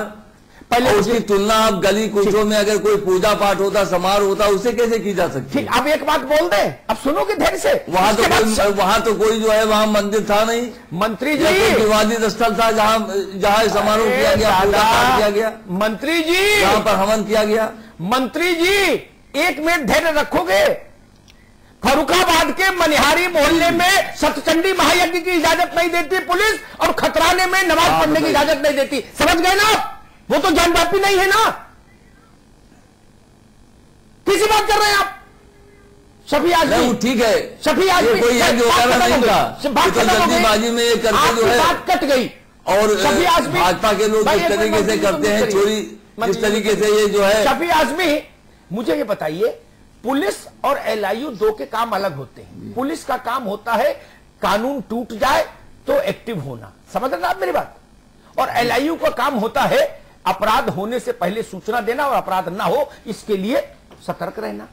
पहले उसकी तुलना आप गली कूचों में अगर कोई पूजा पाठ होता, समारोह होता, उसे कैसे की जा सकती है? अब एक बात बोल दे, अब सुनोगे धैर्य से। वहां तो कोई जो है वहां मंदिर था नहीं, मंत्री जी विवादित स्थल था जहाँ समारोह किया गया, पूजा पाठ किया गया। मंत्री जी जहाँ पर हवन किया गया। मंत्री जी एक मिनट धैर्य रखोगे? फर्रुखाबाद के मनिहारी मोहल्ले में सतचंडी महायज्ञ की इजाजत नहीं देती पुलिस और खतराने में नमाज पढ़ने की इजाजत नहीं देती, समझ गए ना? वो तो जानबापी नहीं है ना, किसी बात कर रहे हैं आप? शफी आजमी ठीक है, शफी आजमी कोई नहीं था, जल्दीबाजी में ये करके जो है बात कट गई। और भाजपा के लोग जिस तरीके से करते हैं चोरी, जिस तरीके से ये जो है। शफी आजमी, मुझे ये बताइए, पुलिस और एलआईयू दो के काम अलग होते हैं। पुलिस का काम होता है कानून टूट जाए तो एक्टिव होना, समझ रहे आप मेरी बात? और एलआईयू का काम होता है अपराध होने से पहले सूचना देना और अपराध ना हो इसके लिए सतर्क रहना।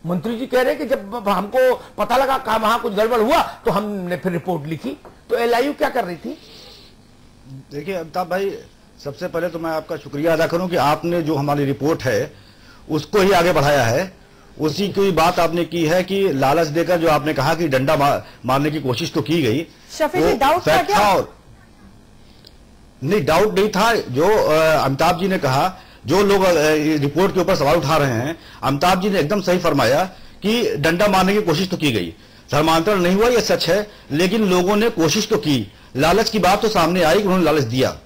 मंत्री जी कह रहे हैं कि जब हमको पता लगा कि वहां कुछ गड़बड़ हुआ तो हमने फिर रिपोर्ट लिखी, तो एलआईयू क्या कर रही थी? देखिए अमिताभ भाई, सबसे पहले तो मैं आपका शुक्रिया अदा करूं कि आपने जो हमारी रिपोर्ट है उसको ही आगे बढ़ाया है। उसी की बात आपने की है कि लालच देकर जो आपने कहा कि डंडा मारने की कोशिश तो की गई, डाउट था क्या? और नहीं, डाउट नहीं था। जो अमिताभ जी ने कहा, जो लोग रिपोर्ट के ऊपर सवाल उठा रहे हैं, अमिताभ जी ने एकदम सही फरमाया कि डंडा मारने की कोशिश तो की गई, धर्मांतरण नहीं हुआ, यह सच है, लेकिन लोगों ने कोशिश तो की। लालच की बात तो सामने आई कि उन्होंने लालच दिया।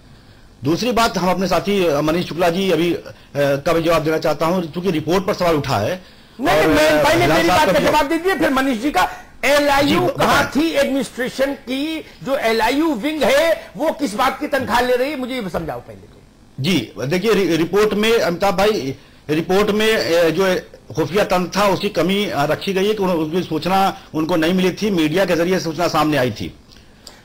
दूसरी बात, हम अपने साथी मनीष शुक्ला जी अभी का भी जवाब देना चाहता हूं, क्योंकि रिपोर्ट पर सवाल उठा है। नहीं, पहले मेरी बात का जवाब दीजिए, फिर मनीष जी का। एलआईयू कहां थी एडमिनिस्ट्रेशन की? जो एलआईयू विंग है वो किस बात की तनख्वाह ले रही है, मुझे ये समझाओ पहले तो। जी देखिए, रिपोर्ट में अमिताभ भाई, रिपोर्ट में जो खुफिया तंत्र था उसकी कमी रखी गई है कि उसकी सूचना उनको नहीं मिली थी, मीडिया के जरिए सूचना सामने आई थी।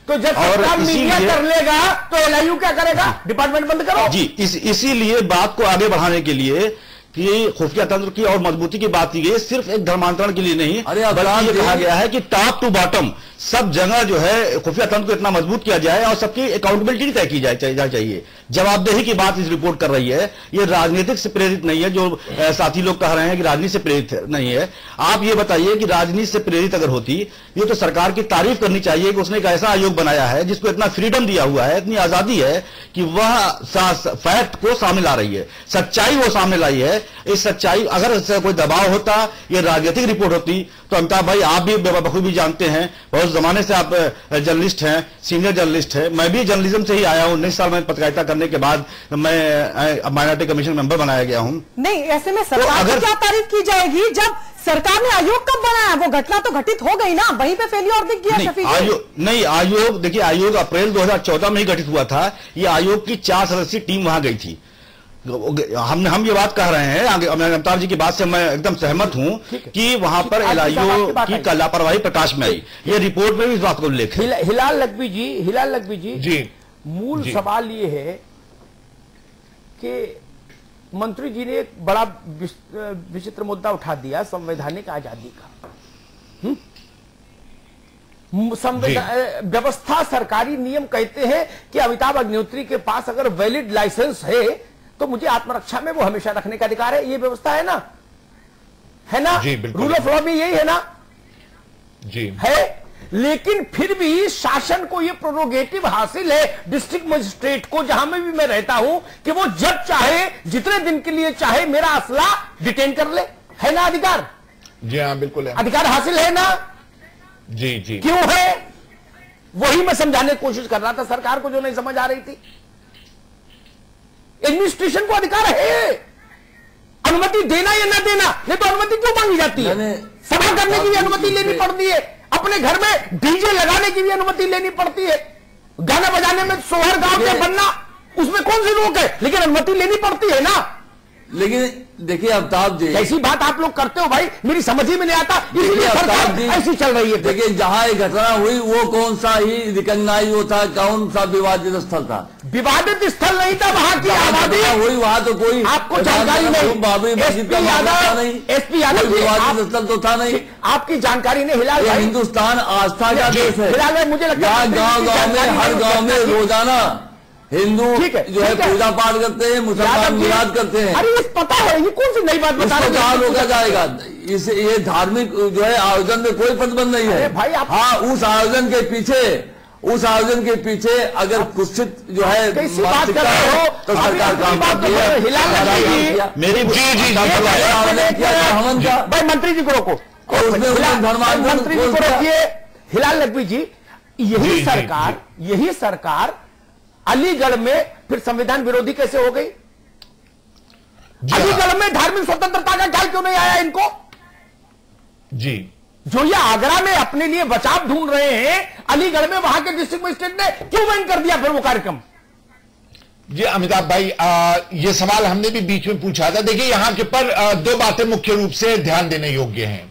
तो जब सरकार मीडिया कर लेगा तो एलआईयू क्या करेगा? डिपार्टमेंट बंद करो। जी, इसीलिए बात को आगे बढ़ाने के लिए कि खुफिया तंत्र की और मजबूती की बात की गई, सिर्फ एक धर्मांतरण के लिए नहीं, बल्कि ये कहा गया है कि टॉप टू बॉटम सब जगह जो है खुफिया तंत्र को इतना मजबूत किया जाए और सबकी अकाउंटेबिलिटी तय की जाए चाहिए। जवाबदेही की बात इस रिपोर्ट कर रही है। ये राजनीतिक से प्रेरित नहीं है, जो साथी लोग कह रहे हैं कि राजनीति से प्रेरित नहीं है। आप ये बताइए कि राजनीति से प्रेरित अगर होती, ये तो सरकार की तारीफ करनी चाहिए कि उसने एक ऐसा आयोग बनाया है जिसको इतना फ्रीडम दिया हुआ है, इतनी आजादी है कि वह फैक्ट को सामने ला रही है, सच्चाई वो सामने लाई है। इस सच्चाई अगर कोई दबाव होता, ये राजनीतिक रिपोर्ट होती, तो अमिताभ भाई आप भी बखूबी जानते हैं, बहुत जमाने से आप जर्नलिस्ट हैं, सीनियर जर्नलिस्ट हैं। मैं भी जर्नलिज्म से ही आया हूं। 19 साल में पत्रकारिता करने के बाद मैं माइनॉरिटी कमीशन मेंबर बनाया गया हूं। नहीं, ऐसे में सरकार की क्या तारीफ की जाएगी जब सरकार ने आयोग कब बनाया? वो घटना तो घटित हो गई ना, वहीं पे फेलियर दिख गया। आयोग देखिए, आयोग अप्रैल 2014 में ही गठित हुआ था। ये आयोग की 4 सदस्यीय टीम वहां गई थी। हम ये बात कह रहे हैं, अमिताभ जी की बात से मैं एकदम सहमत हूं कि वहां पर एलआईओ की लापरवाही प्रकाश में आई। ये रिपोर्ट में भी इस बात को उल्लेख है। हिलाल लखवी जी मूल सवाल ये है कि मंत्री जी ने एक बड़ा विचित्र मुद्दा उठा दिया, संवैधानिक आजादी का। व्यवस्था, सरकारी नियम कहते हैं कि अमिताभ अग्निहोत्री के पास अगर वैलिड लाइसेंस है तो मुझे आत्मरक्षा में वो हमेशा रखने का अधिकार है। ये व्यवस्था है ना, रूल ऑफ लॉ में यही है ना जी है। लेकिन फिर भी शासन को ये प्रोरोगेटिव हासिल है, डिस्ट्रिक्ट मजिस्ट्रेट को, जहां में भी मैं रहता हूं, कि वो जब चाहे, जितने दिन के लिए चाहे, मेरा असला डिटेन कर ले। है ना अधिकार? जी हाँ, बिल्कुल है। अधिकार हासिल है ना? जी जी। क्यों है? वही मैं समझाने की कोशिश कर रहा था सरकार को, जो नहीं समझ आ रही थी। एडमिनिस्ट्रेशन को अधिकार है अनुमति देना या ना देना, नहीं तो अनुमति क्यों मांगी जाती है? सभा करने की भी अनुमति लेनी पड़ती है, अपने घर में डीजे लगाने की भी अनुमति लेनी पड़ती है, गाना बजाने में सोहर गांव के बनना, उसमें कौन सी रोक है? लेकिन अनुमति लेनी पड़ती है ना। लेकिन देखिए अमिताभ जी, ऐसी बात आप लोग करते हो भाई, मेरी समझ ही में नहीं आता, इसलिए सरकार ऐसी चल रही है। देखिए जहां ये घटना हुई वो कौन सा ही रिकॉग्नाइज वो था, कौन सा विवादित स्थल था? विवादित स्थल नहीं था, वहां की आबादी हुई, वहां तो कोई आपको जानकारी नहीं। बाबरी मस्जिद का मामला नहीं, एसपी यादव विवादित स्थल तो था नहीं। आपकी जानकारी नहीं। हिलाल भाई, हिंदुस्तान आस्था का देश है। हिलाल भाई, मुझे लगता है गाँव गाँव में, हर गाँव में रोजाना हिंदू जो है पूजा पाठ करते हैं, मुसलमान मिलाद करते हैं। अरे ये पता है, ये कौन सी नई बात बता रहे हैं? कहाँ रोका जाएगा? इसे ये धार्मिक जो है आयोजन में कोई प्रतिबंध नहीं है भाई। हाँ, उस आयोजन के पीछे अगर कुत्सित जो है मानसिकता हो तो सरकार काम करती है। मेरी भाई मंत्री जी को रोको, मंत्री जी को रोकिए। हिलाल लखवी जी, यही सरकार अलीगढ़ में फिर संविधान विरोधी कैसे हो गई? अलीगढ़ में धार्मिक स्वतंत्रता का ख्याल क्यों नहीं आया इनको? जी, जो ये आगरा में अपने लिए बचाव ढूंढ रहे हैं, अलीगढ़ में वहां के डिस्ट्रिक्ट मजिस्ट्रेट ने क्यों बैन कर दिया फिर वो कार्यक्रम? जी अमिताभ भाई, ये सवाल हमने भी बीच में पूछा था। देखिए यहां के पर 2 बातें मुख्य रूप से ध्यान देने योग्य हैं।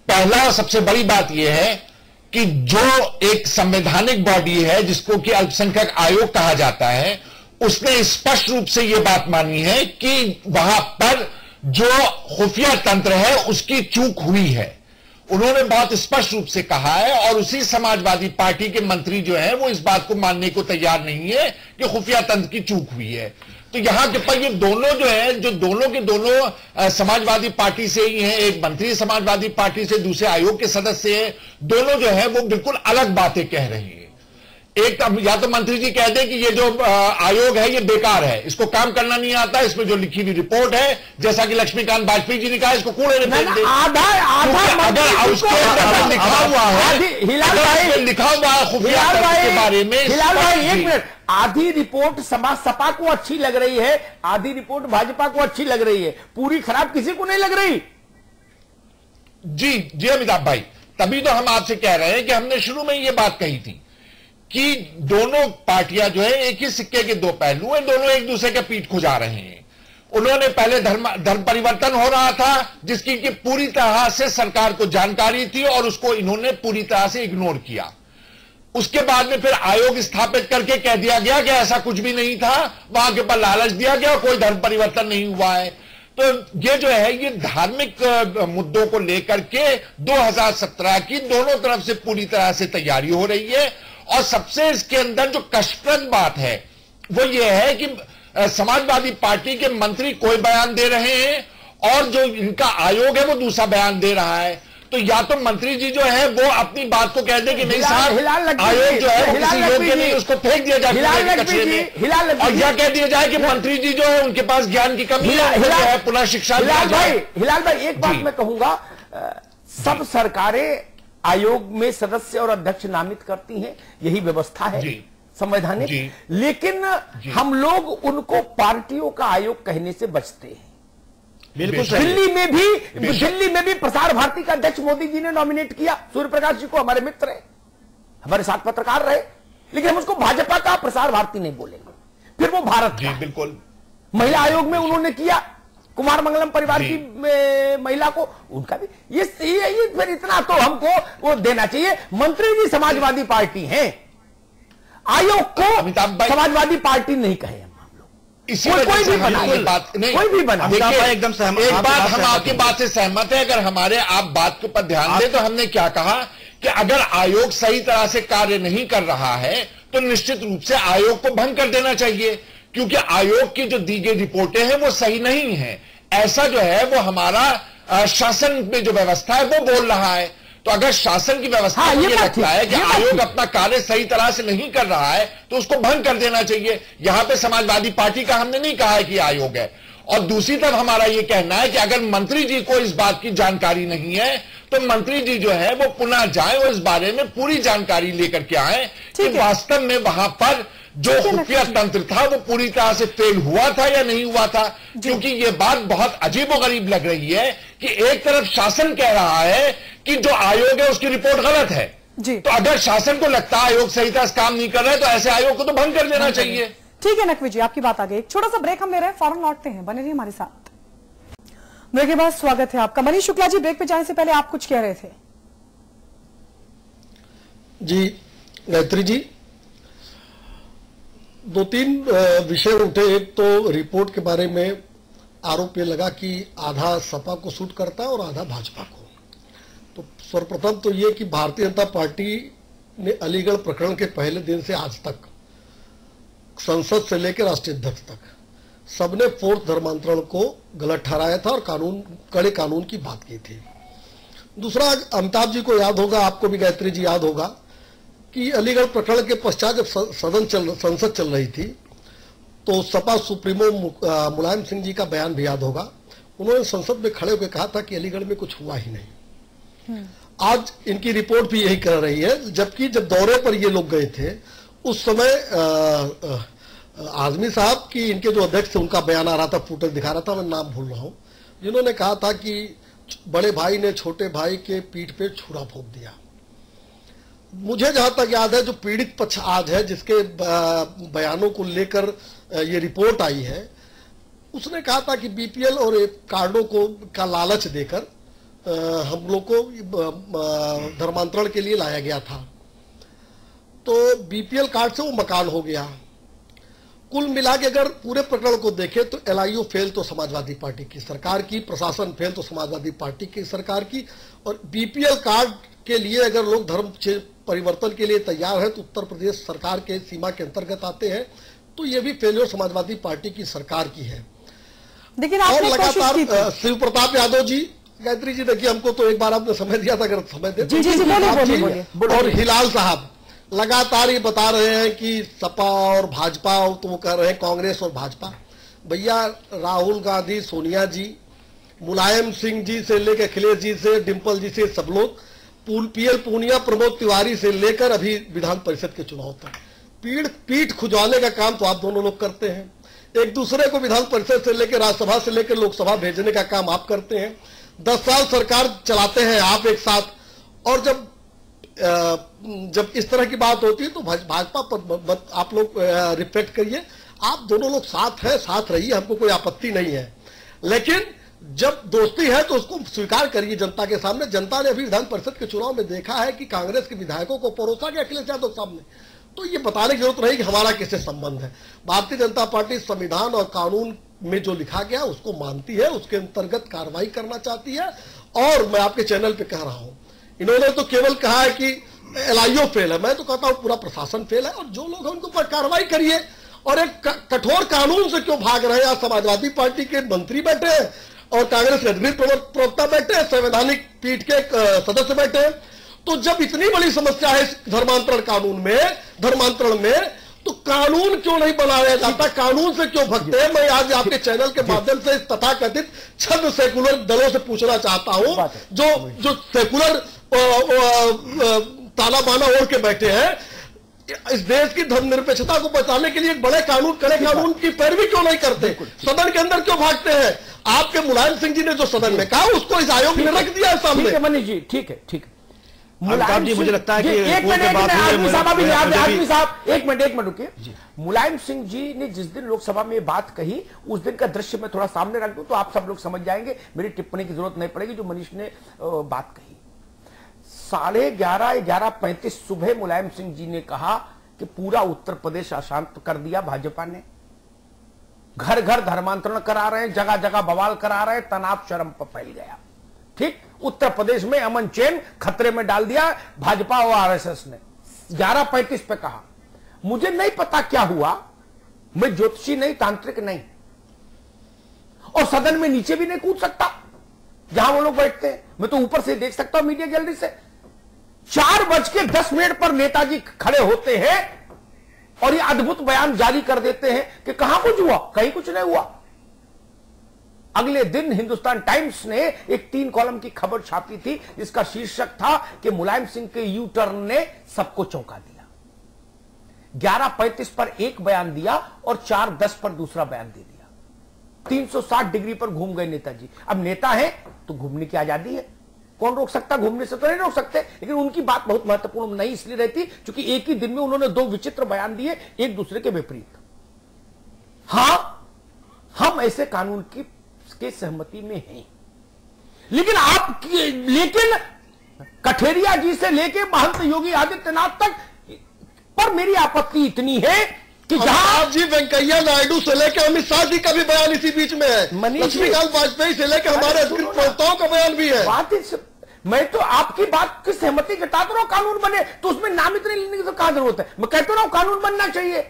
पहला, सबसे बड़ी बात यह है कि जो एक संवैधानिक बॉडी है जिसको कि अल्पसंख्यक आयोग कहा जाता है, उसने स्पष्ट रूप से यह बात मानी है कि वहां पर जो खुफिया तंत्र है उसकी चूक हुई है। उन्होंने बहुत स्पष्ट रूप से कहा है और उसी समाजवादी पार्टी के मंत्री जो है वो इस बात को मानने को तैयार नहीं है कि खुफिया तंत्र की चूक हुई है। तो यहां के पर ये दोनों जो है, जो दोनों के दोनों समाजवादी पार्टी से ही हैं, एक मंत्री समाजवादी पार्टी से, दूसरे आयोग के सदस्य हैं, दोनों जो है वो बिल्कुल अलग बातें कह रहे हैं। एक या तो मंत्री जी कह दें कि ये जो आयोग है ये बेकार है, इसको काम करना नहीं आता, इसमें जो लिखी हुई रिपोर्ट है, जैसा कि लक्ष्मीकांत वाजपेयी जी ने कहा, इसको कूड़े में फेंक दे। आधा उसके अंदर लिखा हुआ है, लिखा हुआ है खुफिया तंत्र के बारे में। हिलाल भाई एक मिनट, आधी रिपोर्ट सपा को अच्छी लग रही है, आधी रिपोर्ट भाजपा को अच्छी लग रही है, पूरी खराब किसी को नहीं लग रही। जी अमिताभ भाई, तभी तो हम आपसे कह रहे हैं कि हमने शुरू में ये बात कही थी कि दोनों पार्टियां जो है एक ही सिक्के के 2 पहलू हैं, दोनों एक दूसरे के पीठ खुजा रहे हैं। उन्होंने पहले धर्म परिवर्तन हो रहा था जिसकी कि पूरी तरह से सरकार को जानकारी थी और उसको इन्होंने पूरी तरह से इग्नोर किया। उसके बाद में फिर आयोग स्थापित करके कह दिया गया कि ऐसा कुछ भी नहीं था, वहां के ऊपर लालच दिया गया, कोई धर्म परिवर्तन नहीं हुआ है। तो ये जो है ये धार्मिक मुद्दों को लेकर के 2017 की दोनों तरफ से पूरी तरह से तैयारी हो रही है। और सबसे इसके अंदर जो कष्टप्रद बात है वो ये है कि समाजवादी पार्टी के मंत्री कोई बयान दे रहे हैं और जो इनका आयोग है वो दूसरा बयान दे रहा है। तो या तो मंत्री जी जो है वो अपनी बात को कह दे कि नहीं साहब आयोग जो है वो किसी योग्य नहीं, उसको फेंक दिया जाए कचरे में, और यह कह दिया जाए कि मंत्री जी जो है उनके पास ज्ञान की कमी है, पुनः शिक्षा दिया जाए। हिलाल भाई एक बात मैं कहूंगा, सब सरकारें आयोग में सदस्य और अध्यक्ष नामित करती हैं, यही व्यवस्था है संवैधानिक, लेकिन हम लोग उनको पार्टियों का आयोग कहने से बचते हैं। बिल्कुल दिल्ली में भी प्रसार भारती का अध्यक्ष मोदी जी ने नॉमिनेट किया सूर्य प्रकाश जी को, हमारे मित्र है, हमारे साथ पत्रकार रहे, लेकिन हम उसको भाजपा का प्रसार भारती नहीं बोलेंगे, फिर वो भारत का। बिल्कुल। महिला आयोग में उन्होंने किया, कुमार मंगलम परिवार की महिला को, उनका भी ये फिर इतना तो हमको वो देना चाहिए। मंत्री जी समाजवादी पार्टी है, आयोग को समाजवादी पार्टी नहीं कहे, कोई भी बना, कोई भी बना। एकदम सहमत, एक बात हम आपकी बात से सहमत है। अगर हमारे आप बात के ऊपर ध्यान दें तो हमने क्या कहा कि अगर आयोग सही तरह से कार्य नहीं कर रहा है तो निश्चित रूप से आयोग को भंग कर देना चाहिए, क्योंकि आयोग की जो दी गई रिपोर्टें हैं वो सही नहीं है। ऐसा जो है वो हमारा शासन में जो व्यवस्था है वो बोल रहा है। तो अगर शासन की व्यवस्था ये लगता है कि आयोग अपना कार्य सही तरह से नहीं कर रहा है तो उसको भंग कर देना चाहिए। यहां पे समाजवादी पार्टी का हमने नहीं कहा है कि आयोग है। और दूसरी तरफ हमारा ये कहना है कि अगर मंत्री जी को इस बात की जानकारी नहीं है तो मंत्री जी जो है वो पुनः जाए और इस बारे में पूरी जानकारी लेकर के आए कि वास्तव में वहां पर जो खुफिया तंत्र था वो पूरी तरह से फेल हुआ था या नहीं हुआ था। क्योंकि ये बात बहुत अजीबोगरीब लग रही है कि एक तरफ शासन कह रहा है कि जो आयोग है उसकी रिपोर्ट गलत है, तो अगर शासन को लगता है आयोग सही तरह से काम नहीं कर रहा है तो ऐसे आयोग को तो भंग कर देना चाहिए। ठीक है नकवी जी, आपकी बात आ गई। एक छोटा सा ब्रेक हम ले रहे हैं, फौरन लौटते हैं, बने रहिए हमारे साथ। ब्रेक के बाद स्वागत है आपका। मनीष शुक्ला जी, ब्रेक पे जाने से पहले आप कुछ कह रहे थे। जी गायत्री जी, दो तीन विषय उठे। एक तो रिपोर्ट के बारे में आरोप ये लगा कि आधा सपा को सूट करता है और आधा भाजपा को। तो सर्वप्रथम तो ये कि भारतीय जनता पार्टी ने अलीगढ़ प्रकरण के पहले दिन से आज तक संसद से लेकर राष्ट्रीय अध्यक्ष तक सबने फोर्थ धर्मांतरण को गलत ठहराया था और कड़े कानून की बात की थी। दूसरा, अमिताभ जी को याद होगा, आपको भी गायत्री जी याद होगा कि अलीगढ़ प्रकरण के पश्चात जब संसद चल रही थी तो सपा सुप्रीमो मुलायम सिंह जी का बयान भी याद होगा। उन्होंने संसद में खड़े होकर कहा था कि अलीगढ़ में कुछ हुआ ही नहीं। आज इनकी रिपोर्ट भी यही कर रही है, जबकि जब दौरे पर ये लोग गए थे उस समय आजमी साहब की इनके जो अध्यक्ष थे उनका बयान आ रहा था, फुटेज दिखा रहा था, मैं नाम भूल रहा हूं, जिन्होंने कहा था कि बड़े भाई ने छोटे भाई के पीठ पे छुरा फूंक दिया। मुझे जहां तक याद है जो पीड़ित पक्ष आज है जिसके बयानों को लेकर ये रिपोर्ट आई है, उसने कहा था कि बीपीएल और कार्डों को का लालच देकर हम लोग को धर्मांतरण के लिए लाया गया था। तो बीपीएल कार्ड से वो मकान हो गया। कुल मिला के अगर पूरे प्रकरण को देखें तो एलआईयू फेल तो समाजवादी पार्टी की सरकार की, प्रशासन फेल तो समाजवादी पार्टी की सरकार की, और बीपीएल कार्ड के लिए अगर लोग धर्म परिवर्तन के लिए तैयार है तो उत्तर प्रदेश सरकार के सीमा के अंतर्गत आते हैं, तो ये भी फेलियर समाजवादी पार्टी की सरकार की है। लेकिन और लगातार शिव प्रताप यादव जी, गायत्री जी देखिए, हमको तो एक बार आपने समय दिया था, अगर समय दे। और हिलाल साहब लगातार ये बता रहे हैं कि सपा और भाजपा, तो वो कह रहे हैं कांग्रेस और भाजपा। भैया राहुल गांधी, सोनिया जी, मुलायम सिंह जी से लेकर अखिलेश जी से, डिम्पल जी से, सब लोग, पीएल पूनिया, प्रमोद तिवारी से लेकर अभी विधान परिषद के चुनाव तक पीठ खुजवाने का काम तो आप दोनों लोग करते हैं। एक दूसरे को विधान परिषद से लेकर राज्यसभा से लेकर लोकसभा भेजने का काम आप करते हैं। 10 साल सरकार चलाते हैं आप एक साथ, और जब इस तरह की बात होती है तो भाजपा पर आप लोग रिफ्लेक्ट करिए। आप दोनों लोग साथ हैं, साथ रहिए, हमको कोई आपत्ति नहीं है, लेकिन जब दोस्ती है तो उसको स्वीकार करिए जनता के सामने। जनता ने अभी विधान परिषद के चुनाव में देखा है कि कांग्रेस के विधायकों को परोसा गया अखिलेश यादव सामने, तो ये बताने की जरूरत नहीं कि हमारा किससे संबंध है। भारतीय जनता पार्टी संविधान और कानून में जो लिखा गया उसको मानती है, उसके अंतर्गत कार्रवाई करना चाहती है। और मैं आपके चैनल पे कह रहा हूं, इन्होंने तो केवल कहा है कि LIO फेल है, मैं तो कहता हूं पूरा प्रशासन फेल है, और जो लोग हैं उनको पर कार्रवाई करिए। और एक कठोर कानून से क्यों भाग रहे हैं? आज समाजवादी पार्टी के मंत्री बैठे हैं और कांग्रेस के अग्रणी प्रवक्ता बैठे हैं, संवैधानिक पीठ के सदस्य बैठे हैं। तो जब इतनी बड़ी समस्या है इस धर्मांतरण कानून में, धर्मांतरण में, तो कानून क्यों नहीं बनाया जाता? कानून से क्यों भगते हैं? मैं आज आपके चैनल के माध्यम से इस तथाकथित छद्म सेकुलर दलों से पूछना चाहता हूं, जो सेकुलर ताला बाना ओढ़ के बैठे हैं, इस देश की धर्मनिरपेक्षता को बचाने के लिए एक बड़े कानून, कड़े कानून की पैरवी क्यों नहीं करते? सदन के अंदर क्यों भागते हैं? आपके मुलायम सिंह जी ने जो सदन में कहा उसको इस आयोग ने रख दिया सामने। ठीक है मनीष जी, ठीक है, ठीक है। मुलायम जी, मुझे लगता है कि एक मिनट रुकिए। मुलायम सिंह जी ने जिस दिन लोकसभा में बात कही, उस दिन का दृश्य मैं थोड़ा सामने रख दूं तो आप सब लोग समझ जाएंगे, मेरी टिप्पणी की जरूरत नहीं पड़ेगी। जो मनीष ने बात कही, 11:35 सुबह मुलायम सिंह जी ने कहा कि पूरा उत्तर प्रदेश अशांत कर दिया भाजपा ने, घर घर धर्मांतरण करा रहे हैं, जगह जगह बवाल करा रहे हैं, तनाव चरम पर फैल गया। ठीक, उत्तर प्रदेश में अमन चैन खतरे में डाल दिया भाजपा और RSS ने। 11:35 पे कहा। मुझे नहीं पता क्या हुआ, मैं ज्योतिषी नहीं, तांत्रिक नहीं, और सदन में नीचे भी नहीं कूद सकता जहां वो लोग बैठते हैं। मैं तो ऊपर से देख सकता हूं मीडिया गैलरी से। 4:10 पर नेताजी खड़े होते हैं और ये अद्भुत बयान जारी कर देते हैं कि कहां कुछ हुआ, कहीं कुछ नहीं हुआ। अगले दिन हिंदुस्तान टाइम्स ने एक 3 कॉलम की खबर छापी थी, जिसका शीर्षक था कि मुलायम सिंह के यू टर्न ने सबको चौंका दिया। 11:35 पर एक बयान दिया और 4:10 पर दूसरा बयान दे दिया। 360 डिग्री पर घूम गए नेताजी। अब नेता है तो घूमने की आजादी है, कौन रोक सकता? घूमने से तो नहीं रोक सकते, लेकिन उनकी बात बहुत महत्वपूर्ण नहीं इसलिए रहती क्योंकि एक ही दिन में उन्होंने 2 विचित्र बयान दिए, एक दूसरे के विपरीत। हां, हम ऐसे कानून की के सहमति में हैं, लेकिन कठेरिया जी से लेके महंत योगी आदित्यनाथ तक पर मेरी आपत्ति इतनी है कि जहां जी वेंकैया नायडू से लेकर अमित शाह जी का भी बयान इसी बीच में है, लक्ष्मीकांत वाजपेयी से लेकर हमारे प्रवक्ताओं का बयान भी है। मैं तो आपकी बात की सहमति जताता रहा हूं, कानून बने तो उसमें नाम इतने लेने की तो क्या जरूरत है? मैं कहता रहा हूं कानून बनना चाहिए,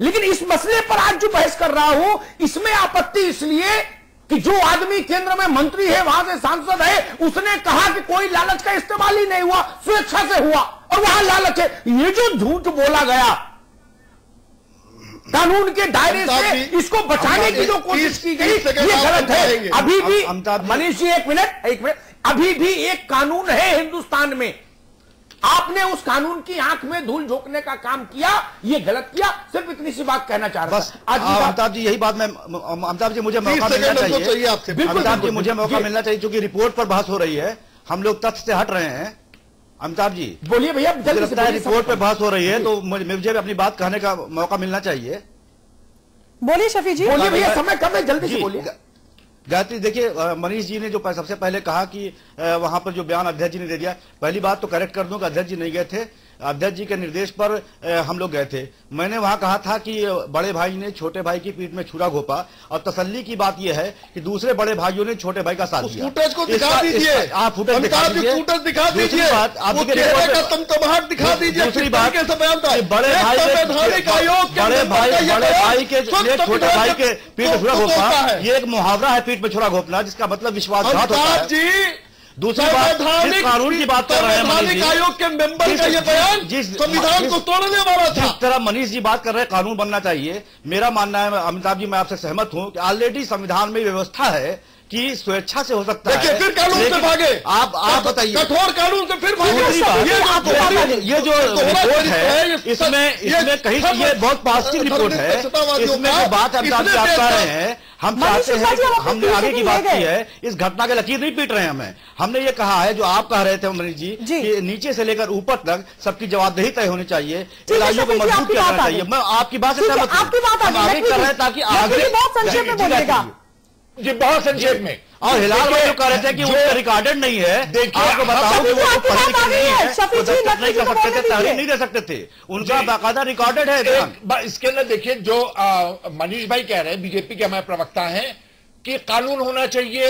लेकिन इस मसले पर आज जो बहस कर रहा हूं इसमें आपत्ति इसलिए कि जो आदमी केंद्र में मंत्री है, वहां से सांसद है, उसने कहा कि कोई लालच का इस्तेमाल ही नहीं हुआ, स्वेच्छा से हुआ, और वहां लालच है। ये जो झूठ बोला गया कानून के दायरे से, इसको बचाने की जो कोशिश की गई, ये गलत है। अभी भी मनीष जी एक मिनट, अभी भी एक कानून है हिंदुस्तान में, आपने उस कानून की आंख में धूल झोंकने का काम किया, ये गलत किया। सिर्फ इतनी सी बात कहना चाह रहा था। अमिताभ जी यही बात, मैं अमिताभ जी मुझे मौका मिलना चाहिए आपसे, अमिताभ जी मुझे मौका मिलना चाहिए क्योंकि रिपोर्ट पर बहस हो रही है, हम लोग तथ्य से हट रहे हैं। अमिताभ जी बोलिए भैया, रिपोर्ट पर बहस हो रही है तो मुझे अपनी बात कहने का मौका मिलना चाहिए। बोलिए शफी जी, बोलिए भैया, समय कम है, जल्दी से बोलिए। गायत्री, देखिए मनीष जी ने जो सबसे पहले कहा कि वहां पर जो बयान अध्यक्ष जी ने दे दिया, पहली बात तो करेक्ट कर दूं कि अध्यक्ष जी नहीं गए थे, अध्यक्ष जी के निर्देश पर हम लोग गए थे। मैंने वहां कहा था कि बड़े भाई ने छोटे भाई की पीठ में छुरा घोपा, और तसल्ली की बात यह है कि दूसरे बड़े भाइयों ने छोटे भाई का साथ दिया। फुटेज को दिखा दीजिए, आप फुटेज दिखा दीजिए, दिखा दीजिए, दूसरी बात बड़े भाई के छोटे भाई के पीठ में छुरा घोपा, ये एक मुहावरा है, पीठ में छुरा घोपना, जिसका मतलब विश्वासघात होता है। दूसरी बात, जिस कानून की बात कर रहे हैं आयोग के मेंबर का ये बयान संविधान को तोड़ने वाला था। जिस तरह मनीष जी बात कर रहे हैं कानून बनना चाहिए, मेरा मानना है, अमिताभ जी मैं आपसे सहमत हूं कि ऑलरेडी संविधान में व्यवस्था है कि स्वेच्छा से हो सकता है। फिर कानून से भागे आप बताइए, कठोर कानून से फिर भागे। ये जो रिपोर्ट है इसमें कहीं ये बहुत पॉजिटिव रिपोर्ट है, इसमें जो बात अमिताभ जी आप कह रहे हैं, हम चाहते हैं, हमने आगे की बात की है, इस घटना के लकीर नहीं पीट रहे हैं हमने ये कहा है जो आप कह रहे थे मनीष जी कि नीचे से लेकर ऊपर तक सबकी जवाबदेही तय होनी चाहिए, इलाइयों को मजबूत किया जाना चाहिए। मैं आपकी बात से सहमत हूं, हम आगे कर रहे हैं ताकि आगे बहुत संक्षेप में बोलिएगा जी, बहुत संक्षेप में और हिलाल भाई जो कह रहे थे कि वो रिकॉर्डेड नहीं है, आपको बताओ कि वो पॉलिटिकल नहीं है, नहीं कर सकते थे, तहरीर नहीं दे सकते थे, उनका बाकायदा रिकॉर्डेड है। इसके अंदर देखिए जो मनीष भाई कह रहे हैं, बीजेपी के हमारे प्रवक्ता हैं, कि कानून होना चाहिए,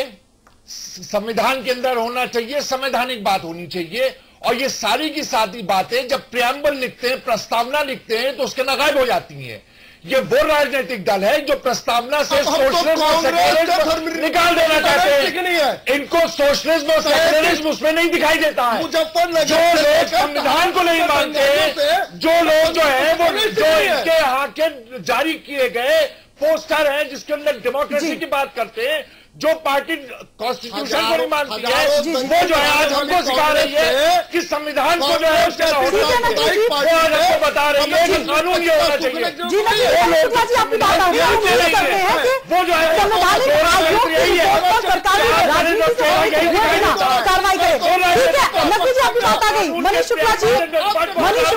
संविधान के अंदर होना चाहिए, संवैधानिक बात होनी चाहिए, और ये सारी की सारी बातें जब प्रियम्बल लिखते हैं, प्रस्तावना लिखते हैं, तो उसके ना गायब हो जाती हैं। ये वो राजनीतिक दल है जो प्रस्तावना से सोशलिज्म निकाल देना चाहते हैं। इनको सोशलिज्म और सेक्युलरिज्म उसमें नहीं दिखाई देता है। जो लोग संविधान को नहीं मानते, जो लोग जो है वो जो इनके यहाँ के जारी किए गए पोस्टर हैं जिसके अंदर डेमोक्रेसी की बात करते हैं, जो पार्टी कॉन्स्टिट्यूशन को नहीं मानती है, वो जो है आज हमको सिखा रही है कि संविधान को जो है उसके हमको बता रही है कि कानून ये होना चाहिए। वो जो है कार्रवाई करें। ठीक है, नकवी जी आपकी बात आ गई। मनीष शुक्ला जी, मनीष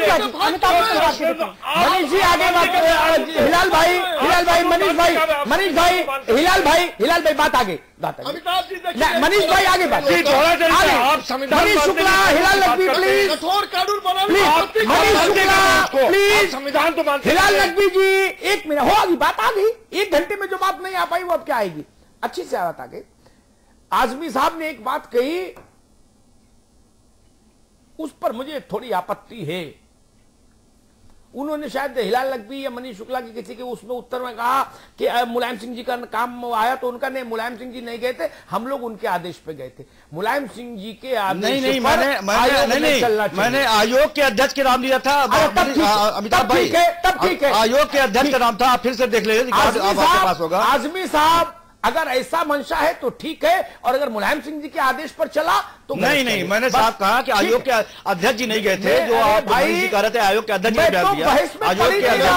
जी आगे बात, हिलाल भाई, मनीष भाई, हिलाल भाई बात आगे, मनीष भाई आगे बात, आप संविधान, मनीष शुक्ला, हिलाल नकवी प्लीज, कठोर कानून बना, मनीष शुक्ला प्लीज, संविधान तो मानते, हिलाल नकवी जी 1 मिनट, हो गई बात आ गई। 1 घंटे में जो बात नहीं आ पाई वो अब क्या आएगी, अच्छी से बात आ गई। आजमी साहब ने एक बात कही, उस पर मुझे थोड़ी आपत्ति है। उन्होंने शायद हिलाल नकवी या मनीष शुक्ला की किसी के उसमें उत्तर में कहा कि मुलायम सिंह जी का काम आया तो उनका, नहीं, मुलायम सिंह जी नहीं गए थे, हम लोग उनके आदेश पे गए थे। मुलायम सिंह जी के आदेश मैंने आयोग के अध्यक्ष के नाम लिया था, अमिताभ भाई, तब ठीक है, आयोग के अध्यक्ष का नाम था, आप फिर से देख लीजिए आपके पास होगा। आजमी साहब अगर ऐसा मंशा है तो ठीक है, और अगर मुलायम सिंह जी के आदेश पर चला तो नहीं, मैंने साहब कहा कि आयोग के अध्यक्ष जी नहीं गए थे, जो आप भाई कह रहे थे आयोग के अध्यक्ष ने बयान दिया, आयोग के अध्यक्ष,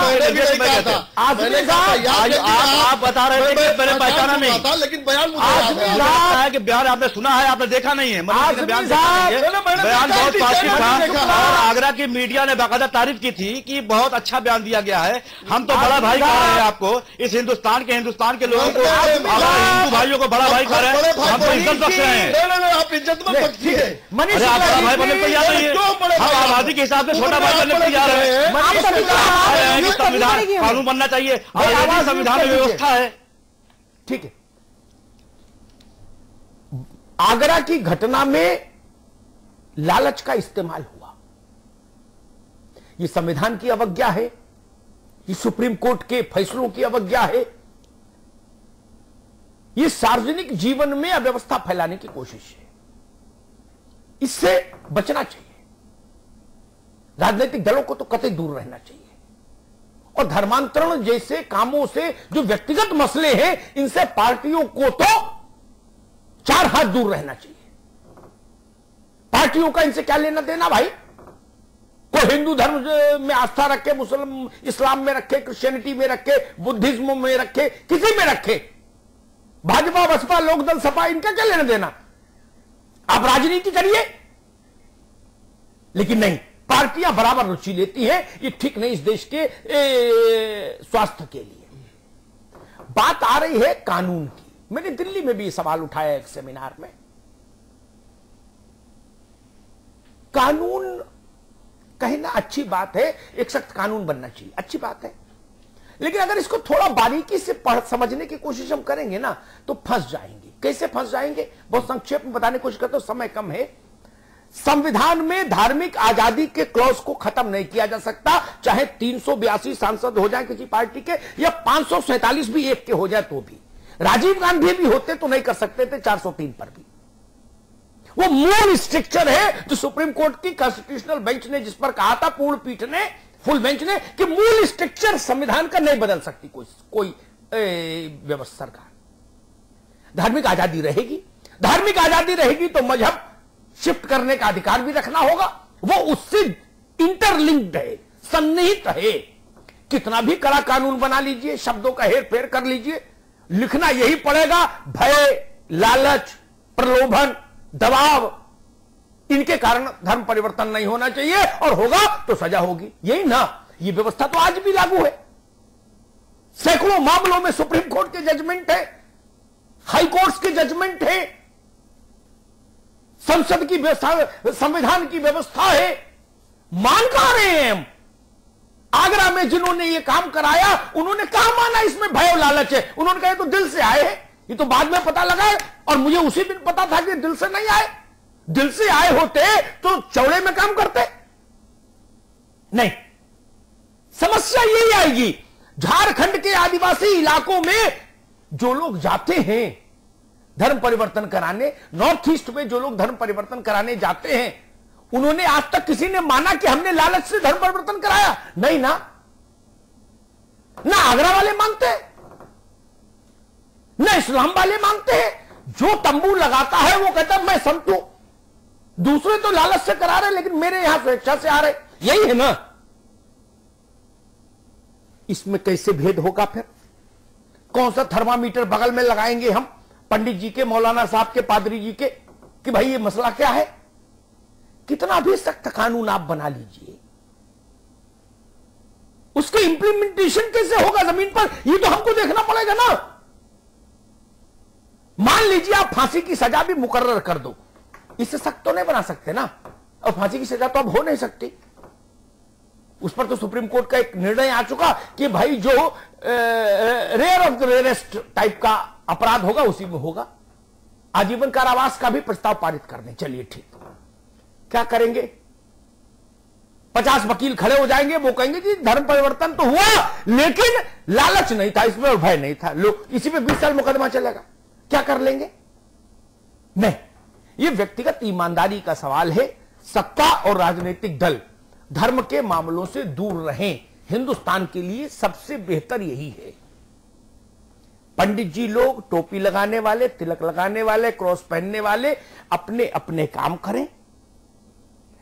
आप बता रहे थे कि मैंने पहचाना नहीं, लेकिन बयान है कि बयान आपने सुना है, आपने देखा नहीं है, बयान बयान बहुत पॉजिटिव था, और आगरा की मीडिया ने बाकायदा तारीफ की थी कि बहुत अच्छा बयान दिया गया है। हम तो बड़ा भाई कह रहे हैं आपको, इस हिंदुस्तान के लोगों को, हिंदू भाइयों को बड़ा भाई कह रहे हैं, हम तो इज्जत बख्श रहे हैं। आप इज्जत में बख्शी है, मनीष आप बड़ा भाई बनने को तैयार नहीं है, हम आबादी के हिसाब से छोटा भाई बनने को तैयार है। संविधान कानून बनना चाहिए, संविधान में व्यवस्था है। ठीक है, आगरा की घटना में लालच का इस्तेमाल हुआ, ये संविधान की अवज्ञा है, ये सुप्रीम कोर्ट के फैसलों की अवज्ञा है, ये सार्वजनिक जीवन में अव्यवस्था फैलाने की कोशिश है। इससे बचना चाहिए, राजनीतिक दलों को तो कतई दूर रहना चाहिए, और धर्मांतरण जैसे कामों से जो व्यक्तिगत मसले हैं, इनसे पार्टियों को तो 4 हाथ दूर रहना चाहिए। पार्टियों का इनसे क्या लेना देना भाई? कोई हिंदू धर्म में आस्था रखे, मुस्लिम इस्लाम में रखे, क्रिश्चियनिटी में रखे, बुद्धिज्म में रखे, किसी में रखे, भाजपा बसपा लोकदल सपा, इनका क्या लेना देना? आप राजनीति करिए, लेकिन नहीं, पार्टियां बराबर रुचि लेती हैं, ये ठीक नहीं इस देश के स्वास्थ्य के लिए। बात आ रही है कानून की। मैंने दिल्ली में भी ये सवाल उठाया एक सेमिनार में। कानून कहना अच्छी बात है, एक सख्त कानून बनना चाहिए, अच्छी बात है, लेकिन अगर इसको थोड़ा बारीकी से समझने की कोशिश हम करेंगे ना तो फंस जाएंगे। कैसे फंस जाएंगे? बहुत संक्षेप में बताने की कोशिश करते हो, समय कम है। संविधान में धार्मिक आजादी के क्लॉज को खत्म नहीं किया जा सकता, चाहे 382 सांसद हो जाए किसी पार्टी के, या 547 भी एक के हो जाए तो भी। राजीव गांधी भी होते तो नहीं कर सकते थे 403 पर भी। वो मूल स्ट्रक्चर है जो सुप्रीम कोर्ट की कॉन्स्टिट्यूशनल बेंच ने जिस पर कहा था, पूर्ण पीठ ने, फुल बेंच ने, कि मूल स्ट्रक्चर संविधान का नहीं बदल सकती कोई व्यवस्था का। धार्मिक आजादी रहेगी, धार्मिक आजादी रहेगी तो मजहब शिफ्ट करने का अधिकार भी रखना होगा, वो उससे इंटरलिंक्ड है, सन्निहित है। कितना भी कड़ा कानून बना लीजिए, शब्दों का हेर फेर कर लीजिए, लिखना यही पड़ेगा, भय, लालच, प्रलोभन, दबाव, इनके कारण धर्म परिवर्तन नहीं होना चाहिए, और होगा तो सजा होगी। यही ना, ये व्यवस्था तो आज भी लागू है। सैकड़ों मामलों में सुप्रीम कोर्ट के जजमेंट है, हाई कोर्ट्स के जजमेंट है, संसद की व्यवस्था, संविधान की व्यवस्था है। मान कहां रहे हैं हम? आगरा में जिन्होंने ये काम कराया उन्होंने कहा माना इसमें भय और लालच है? उन्होंने कहा तो दिल से आए हैं। ये तो बाद में पता लगा है, और मुझे उसी दिन पता था कि दिल से नहीं आए। दिल से आए होते तो चौड़े में काम करते नहीं। समस्या यही आएगी, झारखंड के आदिवासी इलाकों में जो लोग जाते हैं धर्म परिवर्तन कराने, नॉर्थ ईस्ट में जो लोग धर्म परिवर्तन कराने जाते हैं, उन्होंने आज तक किसी ने माना कि हमने लालच से धर्म परिवर्तन कराया? नहीं ना। आगरा वाले मानते हैं, ना इस्लाम वाले मानते हैं। जो तंबू लगाता है वो कहता है मैं संत हूं। दूसरे तो लालच से करा रहे, लेकिन मेरे यहां स्वेच्छा से आ रहे। यही है ना। इसमें कैसे भेद होगा फिर? कौन सा थर्मामीटर बगल में लगाएंगे हम पंडित जी के, मौलाना साहब के, पादरी जी के, कि भाई ये मसला क्या है? कितना भी सख्त कानून आप बना लीजिए, उसके इंप्लीमेंटेशन कैसे होगा जमीन पर, ये तो हमको देखना पड़ेगा ना। मान लीजिए आप फांसी की सजा भी मुकर्रर कर दो, इससे सख्त तो नहीं बना सकते ना। और फांसी की सजा तो अब हो नहीं सकती। उस पर तो सुप्रीम कोर्ट का एक निर्णय आ चुका कि भाई जो rare of the rarest type का अपराध होगा उसी में होगा। आजीवन कारावास का भी प्रस्ताव पारित कर दें। चलिए ठीक, क्या करेंगे? 50 वकील खड़े हो जाएंगे, वो कहेंगे कि धर्म परिवर्तन तो हुआ लेकिन लालच नहीं था इसमें और भय नहीं था। लोग इसी पे 20 साल मुकदमा चलेगा। क्या कर लेंगे? नहीं, ये व्यक्तिगत ईमानदारी का सवाल है। सत्ता और राजनीतिक दल धर्म के मामलों से दूर रहें, हिंदुस्तान के लिए सबसे बेहतर यही है। पंडित जी लोग, टोपी लगाने वाले, तिलक लगाने वाले, क्रॉस पहनने वाले अपने अपने काम करें।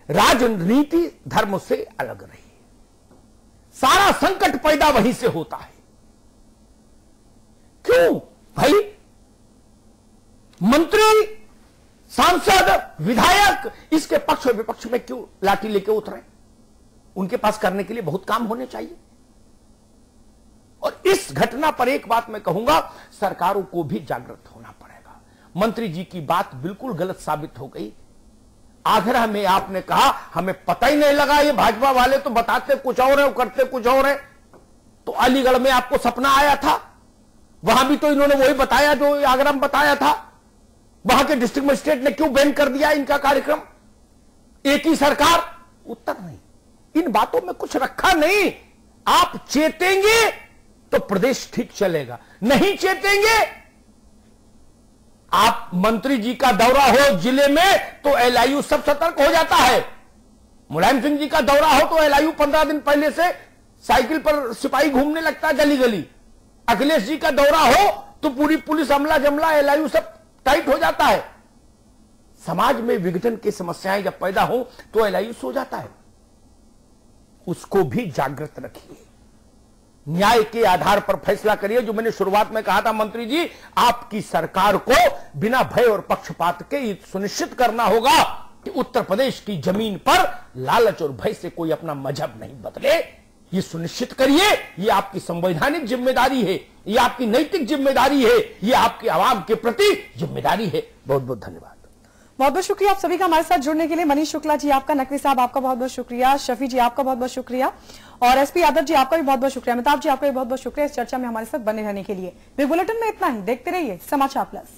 राजनीति धर्म से अलग रही। सारा संकट पैदा वहीं से होता है। क्यों भाई? मंत्री, सांसद, विधायक इसके पक्ष और विपक्ष में क्यों लाठी लेके उतरे? उनके पास करने के लिए बहुत काम होने चाहिए। और इस घटना पर एक बात मैं कहूंगा, सरकारों को भी जागृत होना पड़ेगा। मंत्री जी की बात बिल्कुल गलत साबित हो गई। आगरा में आपने कहा हमें पता ही नहीं लगा, ये भाजपा वाले तो बताते कुछ और है, करते कुछ और है। तो अलीगढ़ में आपको सपना आया था, वहां भी तो इन्होंने वही बताया जो आगरा में बताया था। वहां के डिस्ट्रिक्ट मजिस्ट्रेट ने क्यों बैन कर दिया इनका कार्यक्रम? एक ही सरकार। उत्तर नहीं, इन बातों में कुछ रखा नहीं। आप चेतेंगे तो प्रदेश ठीक चलेगा, नहीं चेतेंगे। आप मंत्री जी का दौरा हो जिले में तो एलआईयू सब सतर्क हो जाता है। मुलायम सिंह जी का दौरा हो तो एलआईयू 15 दिन पहले से साइकिल पर सिपाही घूमने लगता है गली गली। अखिलेश जी का दौरा हो तो पूरी पुलिस अमला जमला, एलआईयू सब टाइट हो जाता है। समाज में विघटन की समस्याएं जब पैदा हो तो एलआईयू सो जाता है। उसको भी जागृत रखिए, न्याय के आधार पर फैसला करिए। जो मैंने शुरुआत में कहा था, मंत्री जी आपकी सरकार को बिना भय और पक्षपात के ये सुनिश्चित करना होगा कि उत्तर प्रदेश की जमीन पर लालच और भय से कोई अपना मजहब नहीं बदले। ये सुनिश्चित करिए। ये आपकी संवैधानिक जिम्मेदारी है, ये आपकी नैतिक जिम्मेदारी है, ये आपके आवाम के प्रति जिम्मेदारी है। बहुत बहुत धन्यवाद। बहुत बहुत शुक्रिया आप सभी का हमारे साथ जुड़ने के लिए। मनीष शुक्ला जी आपका, नकवी साहब आपका बहुत बहुत शुक्रिया, शफी जी आपका बहुत बहुत शुक्रिया, और एसपी यादव जी आपका भी बहुत बहुत शुक्रिया, अमिताभ जी आपका भी बहुत बहुत शुक्रिया इस चर्चा में हमारे साथ बने रहने के लिए। बिग बुलेटिन में इतना ही। देखते रहिए समाचार प्लस।